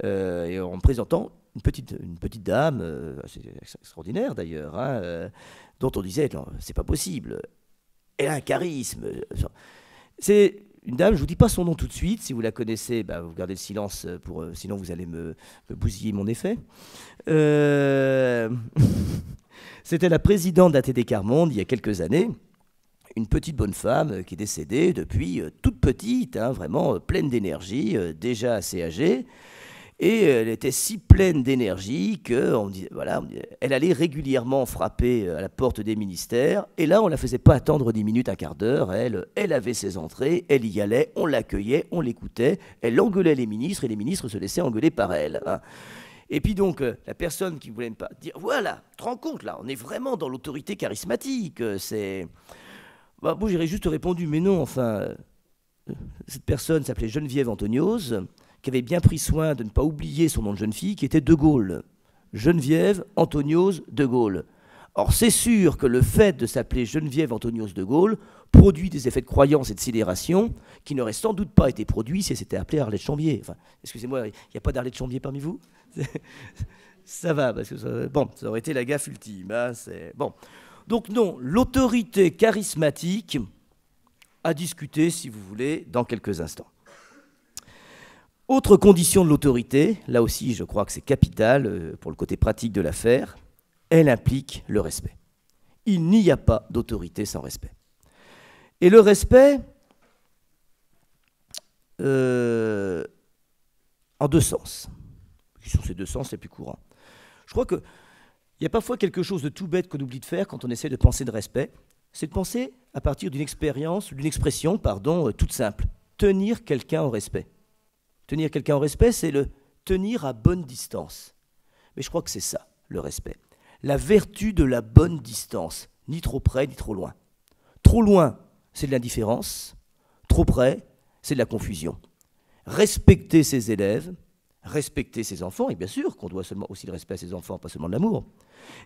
Et en me présentant une petite dame, assez extraordinaire d'ailleurs, dont on disait non, c'est pas possible, elle a un charisme. C'est une dame, je ne vous dis pas son nom tout de suite, si vous la connaissez, vous gardez le silence, sinon vous allez me bousiller mon effet. C'était la présidente d'ATD Quart Monde il y a quelques années, une petite bonne femme qui est décédée depuis toute petite, vraiment pleine d'énergie, déjà assez âgée. Et elle était si pleine d'énergie qu'elle allait régulièrement frapper à la porte des ministères. Et là, on ne la faisait pas attendre 10 minutes, un quart d'heure. Elle avait ses entrées, elle y allait, on l'accueillait, on l'écoutait. Elle engueulait les ministres et les ministres se laissaient engueuler par elle. Et puis donc, la personne qui ne voulait pas dire, voilà, tu te rends compte là, on est vraiment dans l'autorité charismatique. Moi, j'aurais juste répondu, mais non, enfin, cette personne s'appelait Geneviève Antoniose, qui avait bien pris soin de ne pas oublier son nom de jeune fille, qui était De Gaulle. Geneviève Antoniose de Gaulle. Or, c'est sûr que le fait de s'appeler Geneviève Antoniose de Gaulle produit des effets de croyance et de sidération qui n'auraient sans doute pas été produits si c'était appelé Arlette Chambier. Enfin, excusez-moi, il n'y a pas d'Arlette Chambier parmi vous? Ça va, parce que ça aurait été la gaffe ultime. Hein, bon. Donc non, l'autorité charismatique, à discuter, si vous voulez, dans quelques instants. Autre condition de l'autorité, là aussi je crois que c'est capital pour le côté pratique de l'affaire, elle implique le respect. Il n'y a pas d'autorité sans respect. Et le respect, en deux sens, qui sont ces deux sens les plus courants. Je crois qu'il y a parfois quelque chose de tout bête qu'on oublie de faire quand on essaie de penser de respect, c'est de penser à partir d'une expérience, d'une expression, toute simple. Tenir quelqu'un au respect. Tenir quelqu'un au respect, c'est le tenir à bonne distance. Mais je crois que c'est ça, le respect. La vertu de la bonne distance, ni trop près, ni trop loin. Trop loin, c'est de l'indifférence. Trop près, c'est de la confusion. Respecter ses élèves, respecter ses enfants, et bien sûr qu'on doit seulement aussi le respect à ses enfants, pas seulement de l'amour,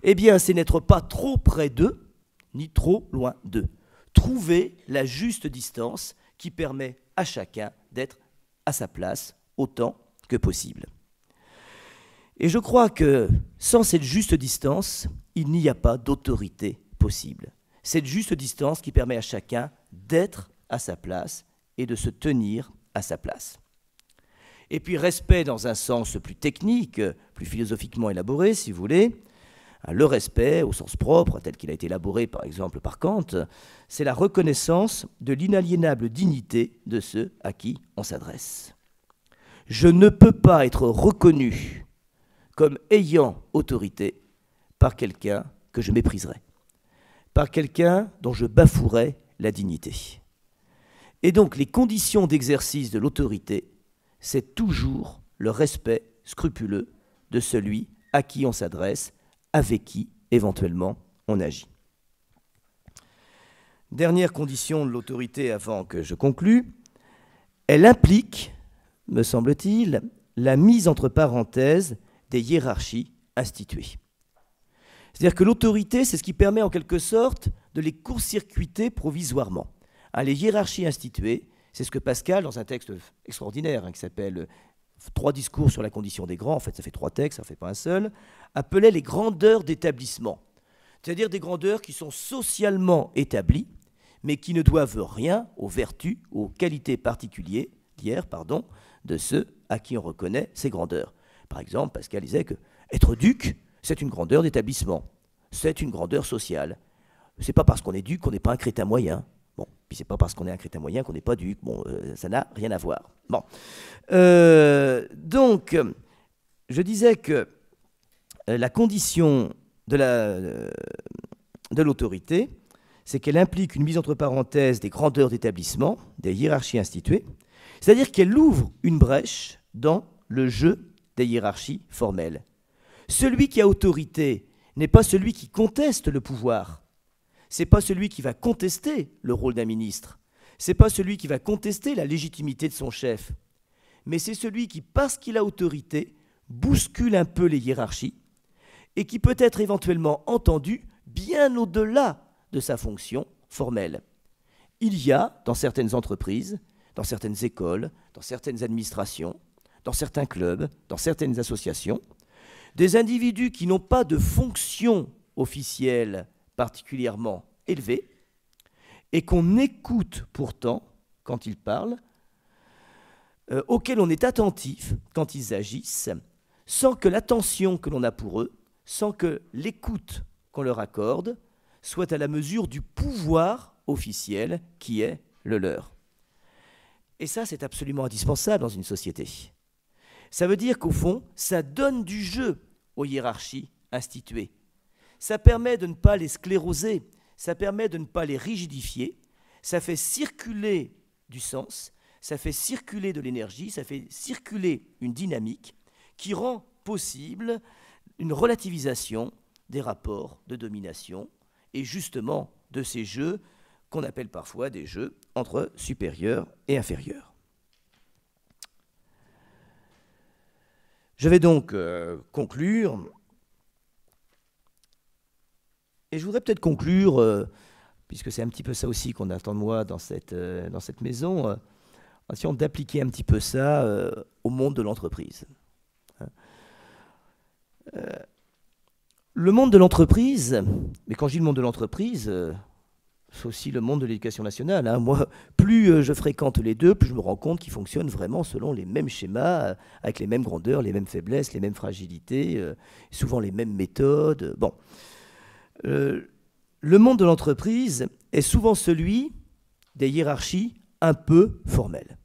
eh bien, c'est n'être pas trop près d'eux, ni trop loin d'eux. Trouver la juste distance qui permet à chacun d'être à sa place autant que possible. Et je crois que sans cette juste distance, il n'y a pas d'autorité possible. Cette juste distance qui permet à chacun d'être à sa place et de se tenir à sa place. Et puis respect dans un sens plus technique, plus philosophiquement élaboré, si vous voulez. Le respect, au sens propre, tel qu'il a été élaboré par exemple par Kant, c'est la reconnaissance de l'inaliénable dignité de ceux à qui on s'adresse. Je ne peux pas être reconnu comme ayant autorité par quelqu'un que je mépriserais, par quelqu'un dont je bafouerais la dignité. Et donc les conditions d'exercice de l'autorité, c'est toujours le respect scrupuleux de celui à qui on s'adresse, avec qui, éventuellement, on agit. Dernière condition de l'autorité avant que je conclue, elle implique, me semble-t-il, la mise entre parenthèses des hiérarchies instituées. C'est-à-dire que l'autorité, c'est ce qui permet en quelque sorte de les court-circuiter provisoirement. Les hiérarchies instituées, c'est ce que Pascal, dans un texte extraordinaire qui s'appelle « 3 discours sur la condition des grands », en fait ça fait 3 textes, ça ne fait pas un seul, appelait les grandeurs d'établissement. C'est-à-dire des grandeurs qui sont socialement établies, mais qui ne doivent rien aux vertus, aux qualités particulières de ceux à qui on reconnaît ces grandeurs. Par exemple, Pascal disait que être duc, c'est une grandeur d'établissement, c'est une grandeur sociale. C'est pas parce qu'on est duc qu'on n'est pas un crétin moyen. Bon, puis c'est pas parce qu'on est un crétin moyen qu'on n'est pas duc. Bon, ça n'a rien à voir. Bon, donc, je disais que la condition de l'autorité, c'est qu'elle implique une mise entre parenthèses des grandeurs d'établissement, des hiérarchies instituées, c'est-à-dire qu'elle ouvre une brèche dans le jeu des hiérarchies formelles. Celui qui a autorité n'est pas celui qui conteste le pouvoir, c'est pas celui qui va contester le rôle d'un ministre, c'est pas celui qui va contester la légitimité de son chef, mais c'est celui qui, parce qu'il a autorité, bouscule un peu les hiérarchies et qui peut être éventuellement entendu bien au-delà de sa fonction formelle. Il y a, dans certaines entreprises, dans certaines écoles, dans certaines administrations, dans certains clubs, dans certaines associations, des individus qui n'ont pas de fonction officielle particulièrement élevée et qu'on écoute pourtant quand ils parlent, auxquels on est attentif quand ils agissent, sans que l'attention que l'on a pour eux, sans que l'écoute qu'on leur accorde soit à la mesure du pouvoir officiel qui est le leur. Et ça, c'est absolument indispensable dans une société. Ça veut dire qu'au fond, ça donne du jeu aux hiérarchies instituées. Ça permet de ne pas les scléroser, ça permet de ne pas les rigidifier, ça fait circuler du sens, ça fait circuler de l'énergie, ça fait circuler une dynamique qui rend possible une relativisation des rapports de domination et justement de ces jeux qu'on appelle parfois des jeux entre supérieurs et inférieurs. Je vais donc conclure, et je voudrais peut-être conclure, puisque c'est un petit peu ça aussi qu'on attend de moi dans cette maison, essayons d'appliquer un petit peu ça au monde de l'entreprise. Le monde de l'entreprise, mais quand je dis le monde de l'entreprise, c'est aussi le monde de l'éducation nationale. Hein. Moi, plus je fréquente les deux, plus je me rends compte qu'ils fonctionnent vraiment selon les mêmes schémas, avec les mêmes grandeurs, les mêmes faiblesses, les mêmes fragilités, souvent les mêmes méthodes. Bon. Le monde de l'entreprise est souvent celui des hiérarchies un peu formelles.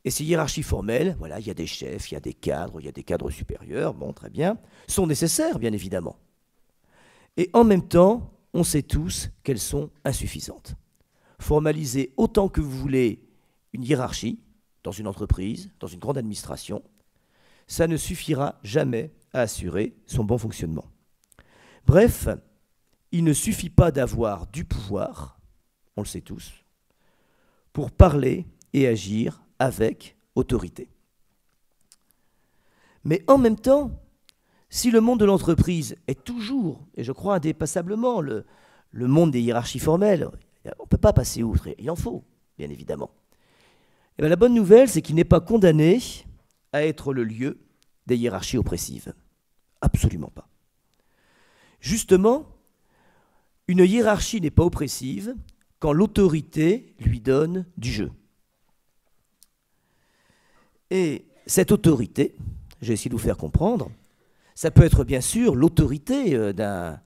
Et ces hiérarchies formelles, voilà, il y a des chefs, il y a des cadres supérieurs, bon, très bien, sont nécessaires, bien évidemment. Et en même temps, on sait tous qu'elles sont insuffisantes. Formaliser autant que vous voulez une hiérarchie dans une entreprise, dans une grande administration, ça ne suffira jamais à assurer son bon fonctionnement. Bref, il ne suffit pas d'avoir du pouvoir, on le sait tous, pour parler et agir avec autorité. Mais en même temps, si le monde de l'entreprise est toujours, et je crois indépassablement, le monde des hiérarchies formelles, on ne peut pas passer outre, il en faut, bien évidemment. Et bien, la bonne nouvelle, c'est qu'il n'est pas condamné à être le lieu des hiérarchies oppressives. Absolument pas. Justement, une hiérarchie n'est pas oppressive quand l'autorité lui donne du jeu. Et cette autorité, j'ai essayé de vous faire comprendre, ça peut être bien sûr l'autorité d'un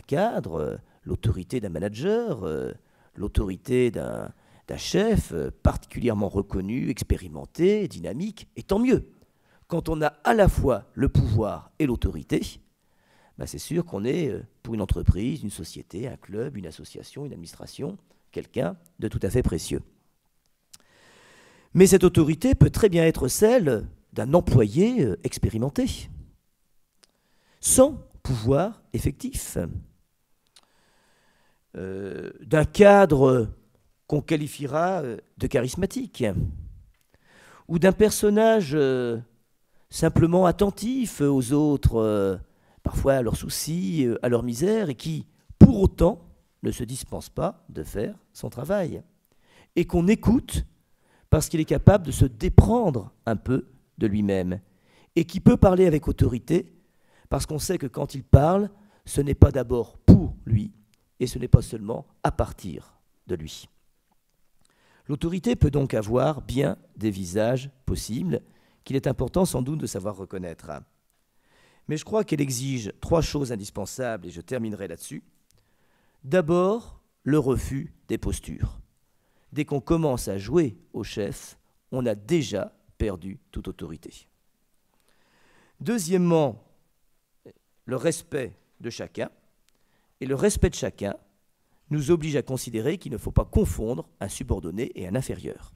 cadre, l'autorité d'un manager, l'autorité d'un chef particulièrement reconnu, expérimenté, dynamique, et tant mieux. Quand on a à la fois le pouvoir et l'autorité, ben c'est sûr qu'on est, pour une entreprise, une société, un club, une association, une administration, quelqu'un de tout à fait précieux. Mais cette autorité peut très bien être celle d'un employé expérimenté, sans pouvoir effectif, d'un cadre qu'on qualifiera de charismatique, ou d'un personnage simplement attentif aux autres, parfois à leurs soucis, à leur misère, et qui, pour autant, ne se dispense pas de faire son travail, et qu'on écoute parce qu'il est capable de se déprendre un peu de lui-même, et qui peut parler avec autorité, parce qu'on sait que quand il parle, ce n'est pas d'abord pour lui, et ce n'est pas seulement à partir de lui. L'autorité peut donc avoir bien des visages possibles, qu'il est important sans doute de savoir reconnaître. Mais je crois qu'elle exige 3 choses indispensables, et je terminerai là-dessus. D'abord, le refus des postures. Dès qu'on commence à jouer au chef, on a déjà perdu toute autorité. Deuxièmement, le respect de chacun. Et le respect de chacun nous oblige à considérer qu'il ne faut pas confondre un subordonné et un inférieur.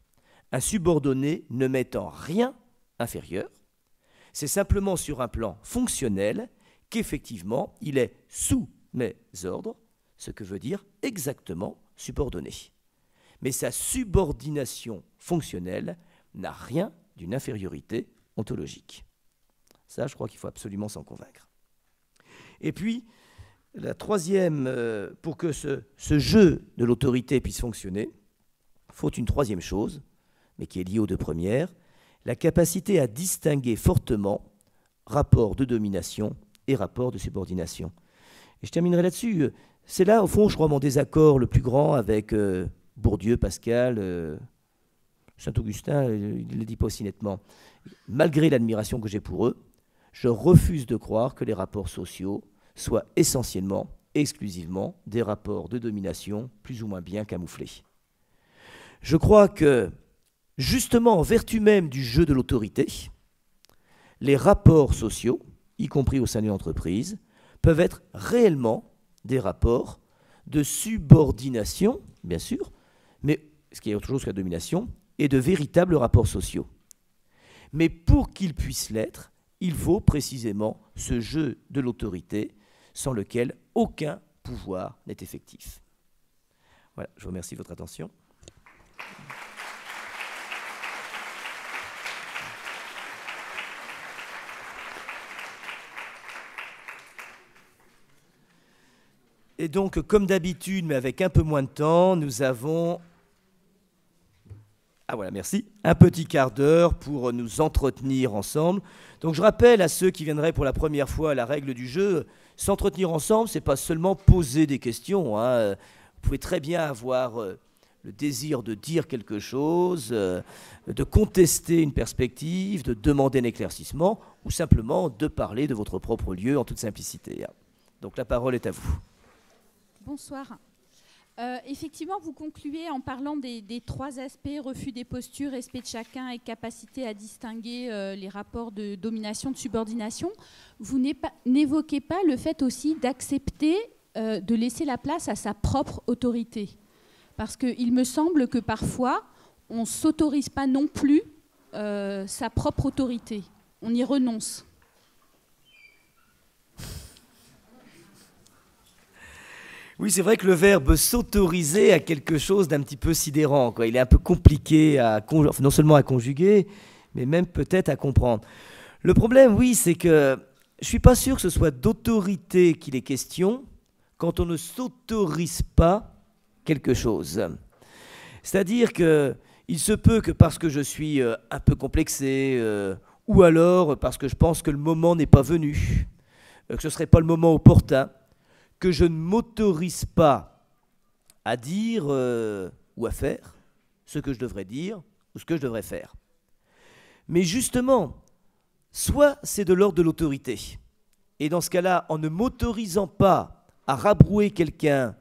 Un subordonné ne m'est en rien inférieur. C'est simplement sur un plan fonctionnel qu'effectivement, il est sous mes ordres, ce que veut dire exactement subordonné. Mais sa subordination fonctionnelle n'a rien d'une infériorité ontologique. Ça, je crois qu'il faut absolument s'en convaincre. Et puis, la troisième, pour que ce jeu de l'autorité puisse fonctionner, il faut une troisième chose, mais qui est liée aux 2 premières, la capacité à distinguer fortement rapport de domination et rapport de subordination. Et je terminerai là-dessus. C'est là, au fond, je crois, mon désaccord le plus grand avec Bourdieu, Pascal, Saint-Augustin, il ne le dit pas aussi nettement. Malgré l'admiration que j'ai pour eux, je refuse de croire que les rapports sociaux soient essentiellement, exclusivement, des rapports de domination plus ou moins bien camouflés. Je crois que, justement, en vertu même du jeu de l'autorité, les rapports sociaux, y compris au sein d'une entreprise, peuvent être réellement des rapports de subordination, bien sûr, mais ce qui est autre chose que la domination, et de véritables rapports sociaux. Mais pour qu'ils puissent l'être, il faut précisément ce jeu de l'autorité sans lequel aucun pouvoir n'est effectif. Voilà, je vous remercie de votre attention. Et donc, comme d'habitude, mais avec un peu moins de temps, nous avons... Ah voilà, merci. Un petit quart d'heure pour nous entretenir ensemble. Donc je rappelle à ceux qui viendraient pour la première fois la règle du jeu, s'entretenir ensemble, c'est pas seulement poser des questions. Hein. Vous pouvez très bien avoir le désir de dire quelque chose, de contester une perspective, de demander un éclaircissement, ou simplement de parler de votre propre lieu en toute simplicité. Donc la parole est à vous. Bonsoir. Effectivement, vous concluez en parlant des trois aspects, refus des postures, respect de chacun et capacité à distinguer les rapports de domination, de subordination. Vous n'évoquez pas le fait aussi d'accepter de laisser la place à sa propre autorité. Parce qu'il me semble que parfois, on ne s'autorise pas non plus sa propre autorité. On y renonce. Oui, c'est vrai que le verbe s'autoriser a quelque chose d'un petit peu sidérant, quoi. Il est un peu compliqué non seulement à conjuguer, mais même peut-être à comprendre. Le problème, oui, c'est que je ne suis pas sûr que ce soit d'autorité qu'il est question quand on ne s'autorise pas quelque chose. C'est-à-dire qu'il se peut que parce que je suis un peu complexé, ou alors parce que je pense que le moment n'est pas venu, que ce ne serait pas le moment opportun, que je ne m'autorise pas à dire ou à faire ce que je devrais dire ou ce que je devrais faire. Mais justement, soit c'est de l'ordre de l'autorité, et dans ce cas-là, en ne m'autorisant pas à rabrouer quelqu'un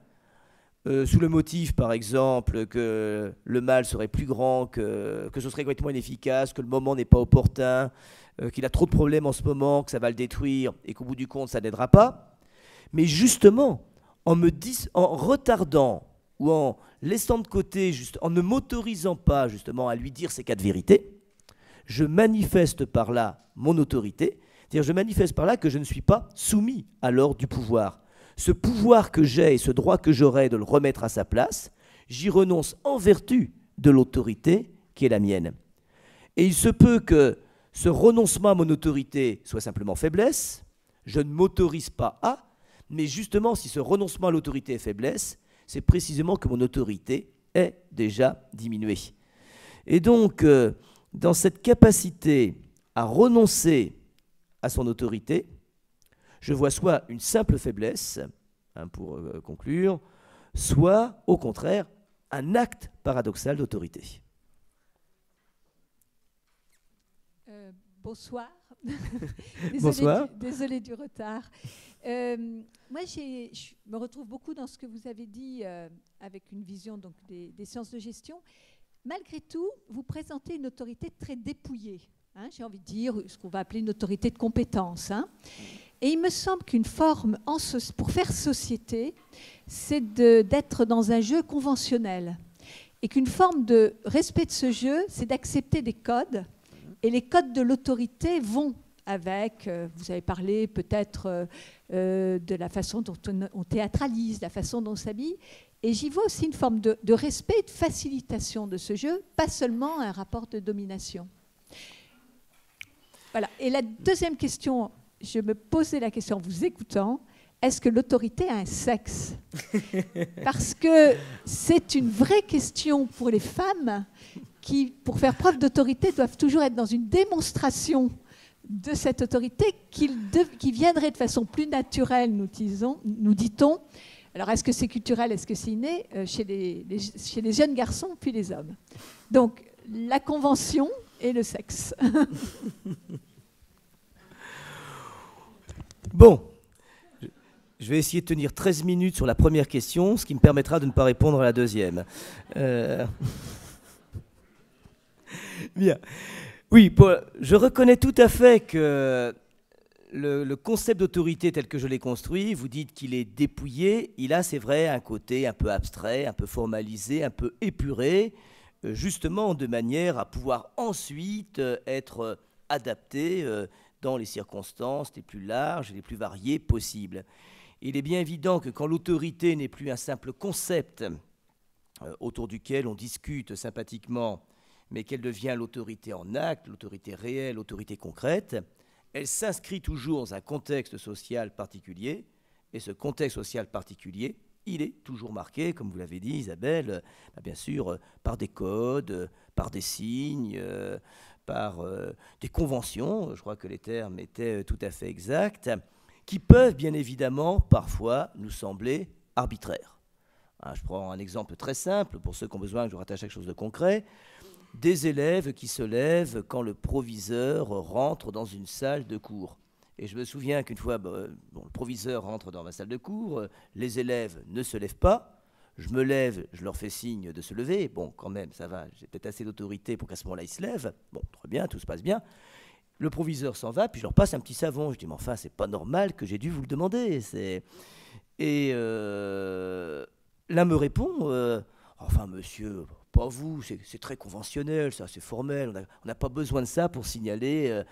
sous le motif, par exemple, que le mal serait plus grand, que ce serait complètement inefficace, que le moment n'est pas opportun, qu'il a trop de problèmes en ce moment, que ça va le détruire, et qu'au bout du compte, ça n'aidera pas. Mais justement, en retardant ou en laissant de côté, en ne m'autorisant pas justement à lui dire ces quatre vérités, je manifeste par là mon autorité, c'est-à-dire je manifeste par là que je ne suis pas soumis à l'ordre du pouvoir. Ce pouvoir que j'ai et ce droit que j'aurai de le remettre à sa place, j'y renonce en vertu de l'autorité qui est la mienne. Et il se peut que ce renoncement à mon autorité soit simplement faiblesse, je ne m'autorise pas à, mais justement, si ce renoncement à l'autorité est faiblesse, c'est précisément que mon autorité est déjà diminuée. Et donc, dans cette capacité à renoncer à son autorité, je vois soit une simple faiblesse, pour conclure, soit, au contraire, un acte paradoxal d'autorité. Bonsoir. Bonsoir. Désolée du retard. Moi, je me retrouve beaucoup dans ce que vous avez dit avec une vision donc, des sciences de gestion. Malgré tout, vous présentez une autorité très dépouillée. Hein, j'ai envie de dire ce qu'on va appeler une autorité de compétence. Hein. Et il me semble qu'une forme pour faire société, c'est d'être dans un jeu conventionnel. Et qu'une forme de respect de ce jeu, c'est d'accepter des codes. Et les codes de l'autorité vont avec, vous avez parlé peut-être de la façon dont on théâtralise, la façon dont on s'habille. Et j'y vois aussi une forme de respect et de facilitation de ce jeu, pas seulement un rapport de domination. Voilà. Et la deuxième question, je me posais la question en vous écoutant, est-ce que l'autorité a un sexe? Parce que c'est une vraie question pour les femmes qui, pour faire preuve d'autorité, doivent toujours être dans une démonstration de cette autorité qui viendrait de façon plus naturelle, nous dit-on. Alors, est-ce que c'est culturel, est-ce que c'est inné chez les jeunes garçons, puis les hommes? Donc, la convention et le sexe. Bon, je vais essayer de tenir 13 minutes sur la première question, ce qui me permettra de ne pas répondre à la deuxième. Bien. Oui, je reconnais tout à fait que le concept d'autorité tel que je l'ai construit, vous dites qu'il est dépouillé, il a, c'est vrai, un côté un peu abstrait, un peu formalisé, un peu épuré, justement de manière à pouvoir ensuite être adapté dans les circonstances les plus larges et les plus variées possibles. Il est bien évident que quand l'autorité n'est plus un simple concept autour duquel on discute sympathiquement, mais qu'elle devient l'autorité en acte, l'autorité réelle, l'autorité concrète, elle s'inscrit toujours dans un contexte social particulier, Et ce contexte social particulier, il est toujours marqué, comme vous l'avez dit Isabelle, bien sûr, par des codes, par des signes, par des conventions, je crois que les termes étaient tout à fait exacts, qui peuvent bien évidemment parfois nous sembler arbitraires. Je prends un exemple très simple pour ceux qui ont besoin que je rattache à quelque chose de concret. Des élèves qui se lèvent quand le proviseur rentre dans une salle de cours. Et je me souviens qu'une fois, le proviseur rentre dans ma salle de cours, les élèves ne se lèvent pas, je me lève, je leur fais signe de se lever, bon, quand même, ça va, j'ai peut-être assez d'autorité pour qu'à ce moment-là, ils se lèvent, bon, très bien, tout se passe bien. Le proviseur s'en va, puis je leur passe un petit savon, je dis, mais enfin, c'est pas normal que j'ai dû vous le demander, Et l'un me répond, enfin, monsieur, pas vous, c'est très conventionnel, ça, c'est formel, on n'a pas besoin de ça pour signaler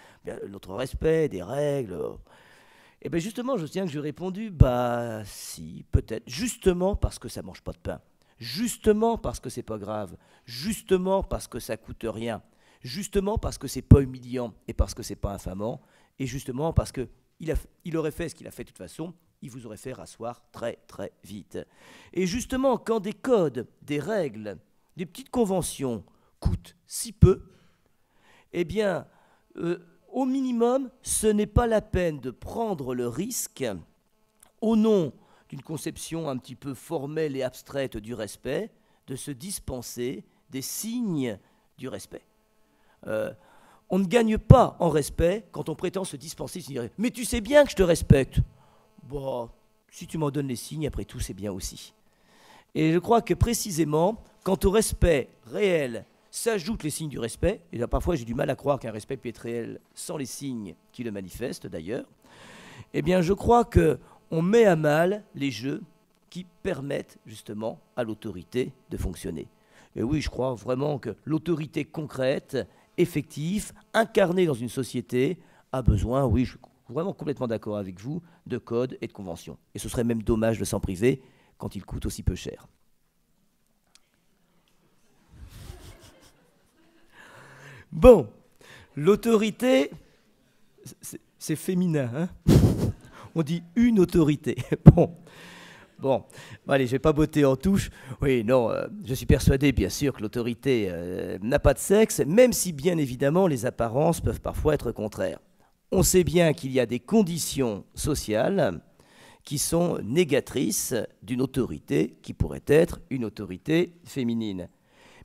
notre respect des règles. Et bien justement, je tiens que j'ai répondu, bah si, peut-être, justement parce que ça mange pas de pain, justement parce que c'est pas grave, justement parce que ça coûte rien, justement parce que c'est pas humiliant et parce que c'est pas infamant, et justement parce que il aurait fait ce qu'il a fait de toute façon, il vous aurait fait rasseoir très très vite. Et justement, quand des codes, des règles, des petites conventions coûtent si peu, eh bien, au minimum, ce n'est pas la peine de prendre le risque, au nom d'une conception un petit peu formelle et abstraite du respect, de se dispenser des signes du respect. On ne gagne pas en respect quand on prétend se dispenser. Mais tu sais bien que je te respecte. Bon, si tu m'en donnes les signes, après tout, c'est bien aussi. Et je crois que précisément, quant au respect réel, s'ajoutent les signes du respect. Et là, parfois, j'ai du mal à croire qu'un respect peut être réel sans les signes qui le manifestent, d'ailleurs. Eh bien, je crois qu'on met à mal les jeux qui permettent justement à l'autorité de fonctionner. Et oui, je crois vraiment que l'autorité concrète, effective, incarnée dans une société, a besoin, oui, je suis vraiment complètement d'accord avec vous, de codes et de conventions. Et ce serait même dommage de s'en priver quand ils coûtent aussi peu cher. Bon, l'autorité, c'est féminin, hein. On dit une autorité. Bon, allez, je ne vais pas botter en touche. Oui, non, je suis persuadé, bien sûr, que l'autorité n'a pas de sexe, même si, bien évidemment, les apparences peuvent parfois être contraires. On sait bien qu'il y a des conditions sociales qui sont négatrices d'une autorité qui pourrait être une autorité féminine.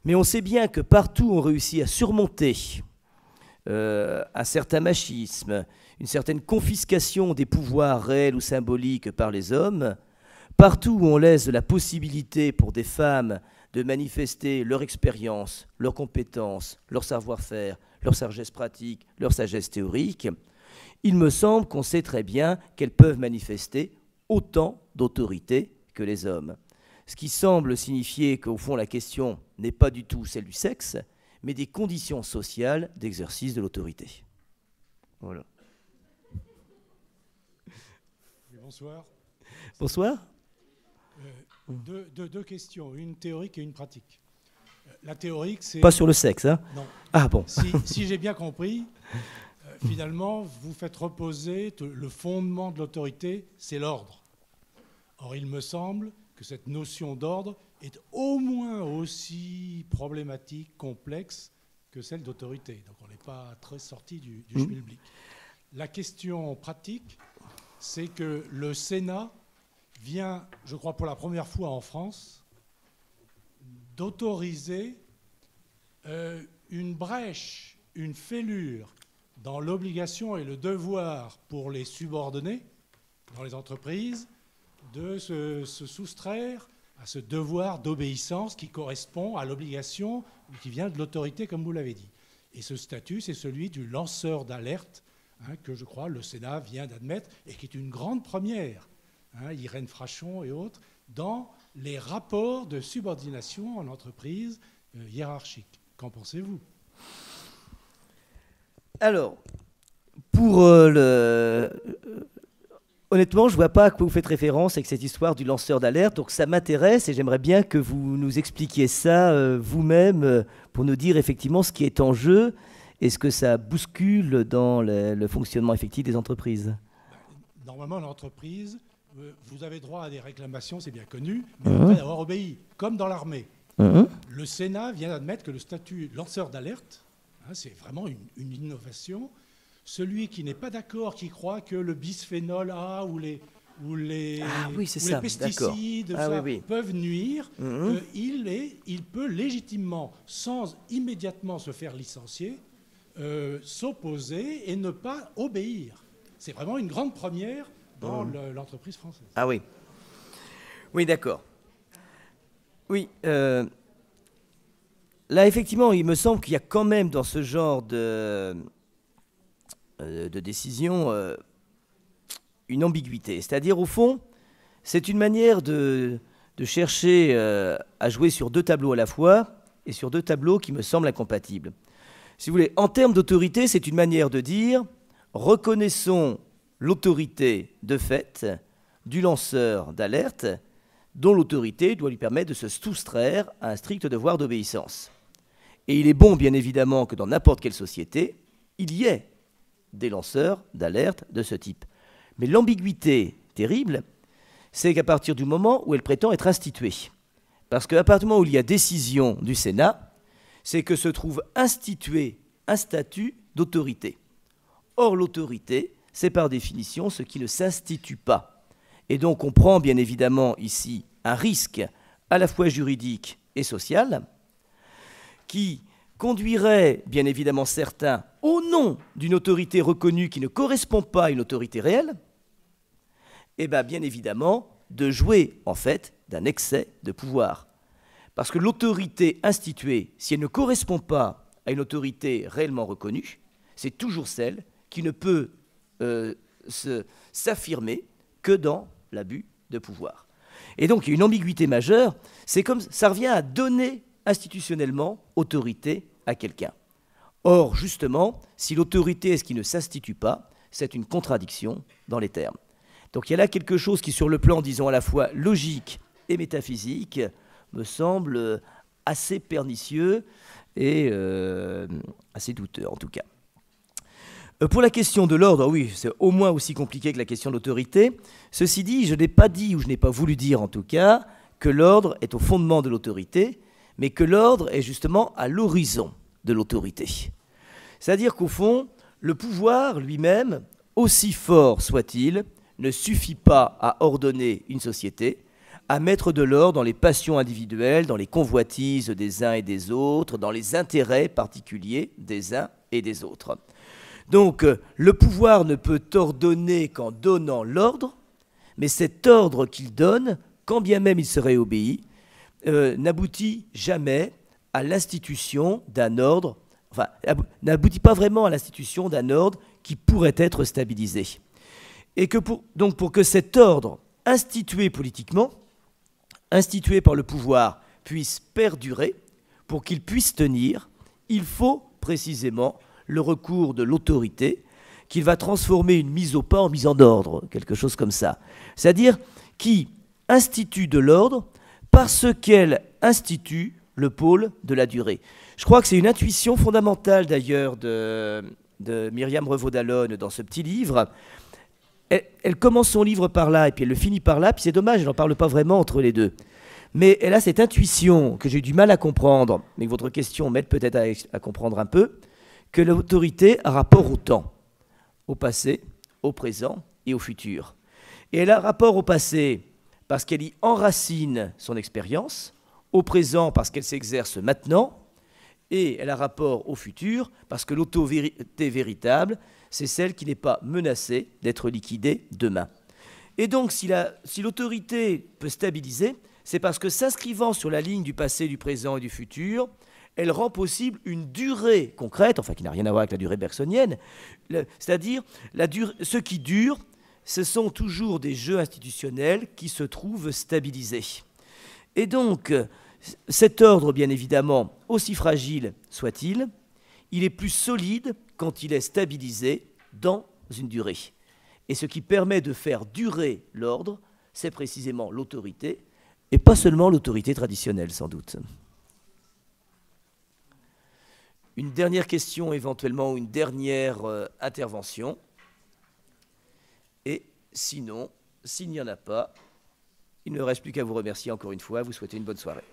Mais on sait bien que partout on réussit à surmonter un certain machisme, une certaine confiscation des pouvoirs réels ou symboliques par les hommes, partout où on laisse la possibilité pour des femmes de manifester leur expérience, leurs compétences, leur savoir-faire, leur sagesse pratique, leur sagesse théorique, il me semble qu'on sait très bien qu'elles peuvent manifester autant d'autorité que les hommes. Ce qui semble signifier qu'au fond la question n'est pas du tout celle du sexe, mais des conditions sociales d'exercice de l'autorité. Voilà. Bonsoir. Bonsoir. Deux questions, une théorique et une pratique. La théorique, c'est... Pas sur le sexe, hein? Non. Ah bon. Si j'ai bien compris, finalement, vous faites reposer le fondement de l'autorité, c'est l'ordre. Or, il me semble que cette notion d'ordre est au moins aussi problématique, complexe que celle d'autorité. Donc, on n'est pas très sorti du schmilblick. La question pratique, c'est que le Sénat vient, je crois pour la première fois en France, d'autoriser une brèche, une fêlure dans l'obligation et le devoir pour les subordonnés dans les entreprises de se soustraire à ce devoir d'obéissance qui correspond à l'obligation qui vient de l'autorité, comme vous l'avez dit. Et ce statut, c'est celui du lanceur d'alerte, que je crois le Sénat vient d'admettre et qui est une grande première, Irène Frachon et autres, dans les rapports de subordination en entreprise hiérarchique. Qu'en pensez-vous ? Alors, pour honnêtement, je ne vois pas à quoi vous faites référence avec cette histoire du lanceur d'alerte, donc ça m'intéresse et j'aimerais bien que vous nous expliquiez ça vous-même pour nous dire effectivement ce qui est en jeu et ce que ça bouscule dans le fonctionnement effectif des entreprises. Normalement, l'entreprise vous avez droit à des réclamations, c'est bien connu, mais après d'avoir obéi, comme dans l'armée. Le Sénat vient d'admettre que le statut lanceur d'alerte, hein, c'est vraiment une innovation. Celui qui n'est pas d'accord, qui croit que le bisphénol A ou les pesticides peuvent nuire, il peut légitimement, sans immédiatement se faire licencier, s'opposer et ne pas obéir. C'est vraiment une grande première dans l'entreprise française. Ah oui. Oui, d'accord. Oui. Là, effectivement, il me semble qu'il y a quand même dans ce genre de décision une ambiguïté. C'est-à-dire, au fond, c'est une manière de chercher à jouer sur deux tableaux à la fois et sur deux tableaux qui me semblent incompatibles. Si vous voulez, en termes d'autorité, c'est une manière de dire reconnaissons l'autorité de fait du lanceur d'alerte dont l'autorité doit lui permettre de se soustraire à un strict devoir d'obéissance. Et il est bon, bien évidemment, que dans n'importe quelle société, il y ait des lanceurs d'alerte de ce type. Mais l'ambiguïté terrible, c'est qu'à partir du moment où elle prétend être instituée, parce qu'à partir du moment où il y a décision du Sénat, c'est que se trouve institué un statut d'autorité. Or, l'autorité, c'est par définition ce qui ne s'institue pas. Et donc, on prend bien évidemment ici un risque à la fois juridique et social qui conduirait bien évidemment certains, au nom d'une autorité reconnue qui ne correspond pas à une autorité réelle, et bien évidemment de jouer en fait d'un excès de pouvoir. Parce que l'autorité instituée, si elle ne correspond pas à une autorité réellement reconnue, c'est toujours celle qui ne peut s'affirmer que dans l'abus de pouvoir. Et donc, il y a une ambiguïté majeure, c'est comme ça revient à donner institutionnellement autorité à quelqu'un. Or, justement, si l'autorité est ce qui ne s'institue pas, c'est une contradiction dans les termes. Donc il y a là quelque chose qui, sur le plan, disons, à la fois logique et métaphysique, me semble assez pernicieux et assez douteux, en tout cas. Pour la question de l'ordre, oui, c'est au moins aussi compliqué que la question de l'autorité. Ceci dit, je n'ai pas dit, ou je n'ai pas voulu dire en tout cas, que l'ordre est au fondement de l'autorité, mais que l'ordre est justement à l'horizon de l'autorité. C'est-à-dire qu'au fond, le pouvoir lui-même, aussi fort soit-il, ne suffit pas à ordonner une société, à mettre de l'ordre dans les passions individuelles, dans les convoitises des uns et des autres, dans les intérêts particuliers des uns et des autres. Donc, le pouvoir ne peut ordonner qu'en donnant l'ordre, mais cet ordre qu'il donne, quand bien même il serait obéi, n'aboutit jamais à l'institution d'un ordre, enfin, n'aboutit pas vraiment à l'institution d'un ordre qui pourrait être stabilisé. Et que donc pour que cet ordre, institué politiquement, institué par le pouvoir, puisse perdurer, pour qu'il puisse tenir, il faut précisément le recours de l'autorité, qu'il va transformer une mise au pas en mise en ordre, quelque chose comme ça. C'est-à-dire qui institue de l'ordre parce qu'elle institue le pôle de la durée. Je crois que c'est une intuition fondamentale d'ailleurs de Myriam Revaud-Dallon dans ce petit livre. Elle commence son livre par là et puis elle le finit par là, puis c'est dommage, elle n'en parle pas vraiment entre les deux. Mais elle a cette intuition que j'ai eu du mal à comprendre, mais que votre question m'aide peut-être à comprendre un peu, que l'autorité a rapport au temps, au passé, au présent et au futur. Et elle a rapport au passé parce qu'elle y enracine son expérience, au présent parce qu'elle s'exerce maintenant, et elle a rapport au futur parce que l'autorité véritable, c'est celle qui n'est pas menacée d'être liquidée demain. Et donc, si l'autorité peut stabiliser, c'est parce que s'inscrivant sur la ligne du passé, du présent et du futur, elle rend possible une durée concrète, enfin qui n'a rien à voir avec la durée bergsonienne, c'est-à-dire ce qui dure, ce sont toujours des jeux institutionnels qui se trouvent stabilisés. Et donc, cet ordre, bien évidemment, aussi fragile soit-il, il est plus solide quand il est stabilisé dans une durée. Et ce qui permet de faire durer l'ordre, c'est précisément l'autorité, et pas seulement l'autorité traditionnelle, sans doute. Une dernière question, éventuellement, ou une dernière intervention. Et sinon, S'il n'y en a pas, il ne me reste plus qu'à vous remercier encore une fois, vous souhaiter une bonne soirée.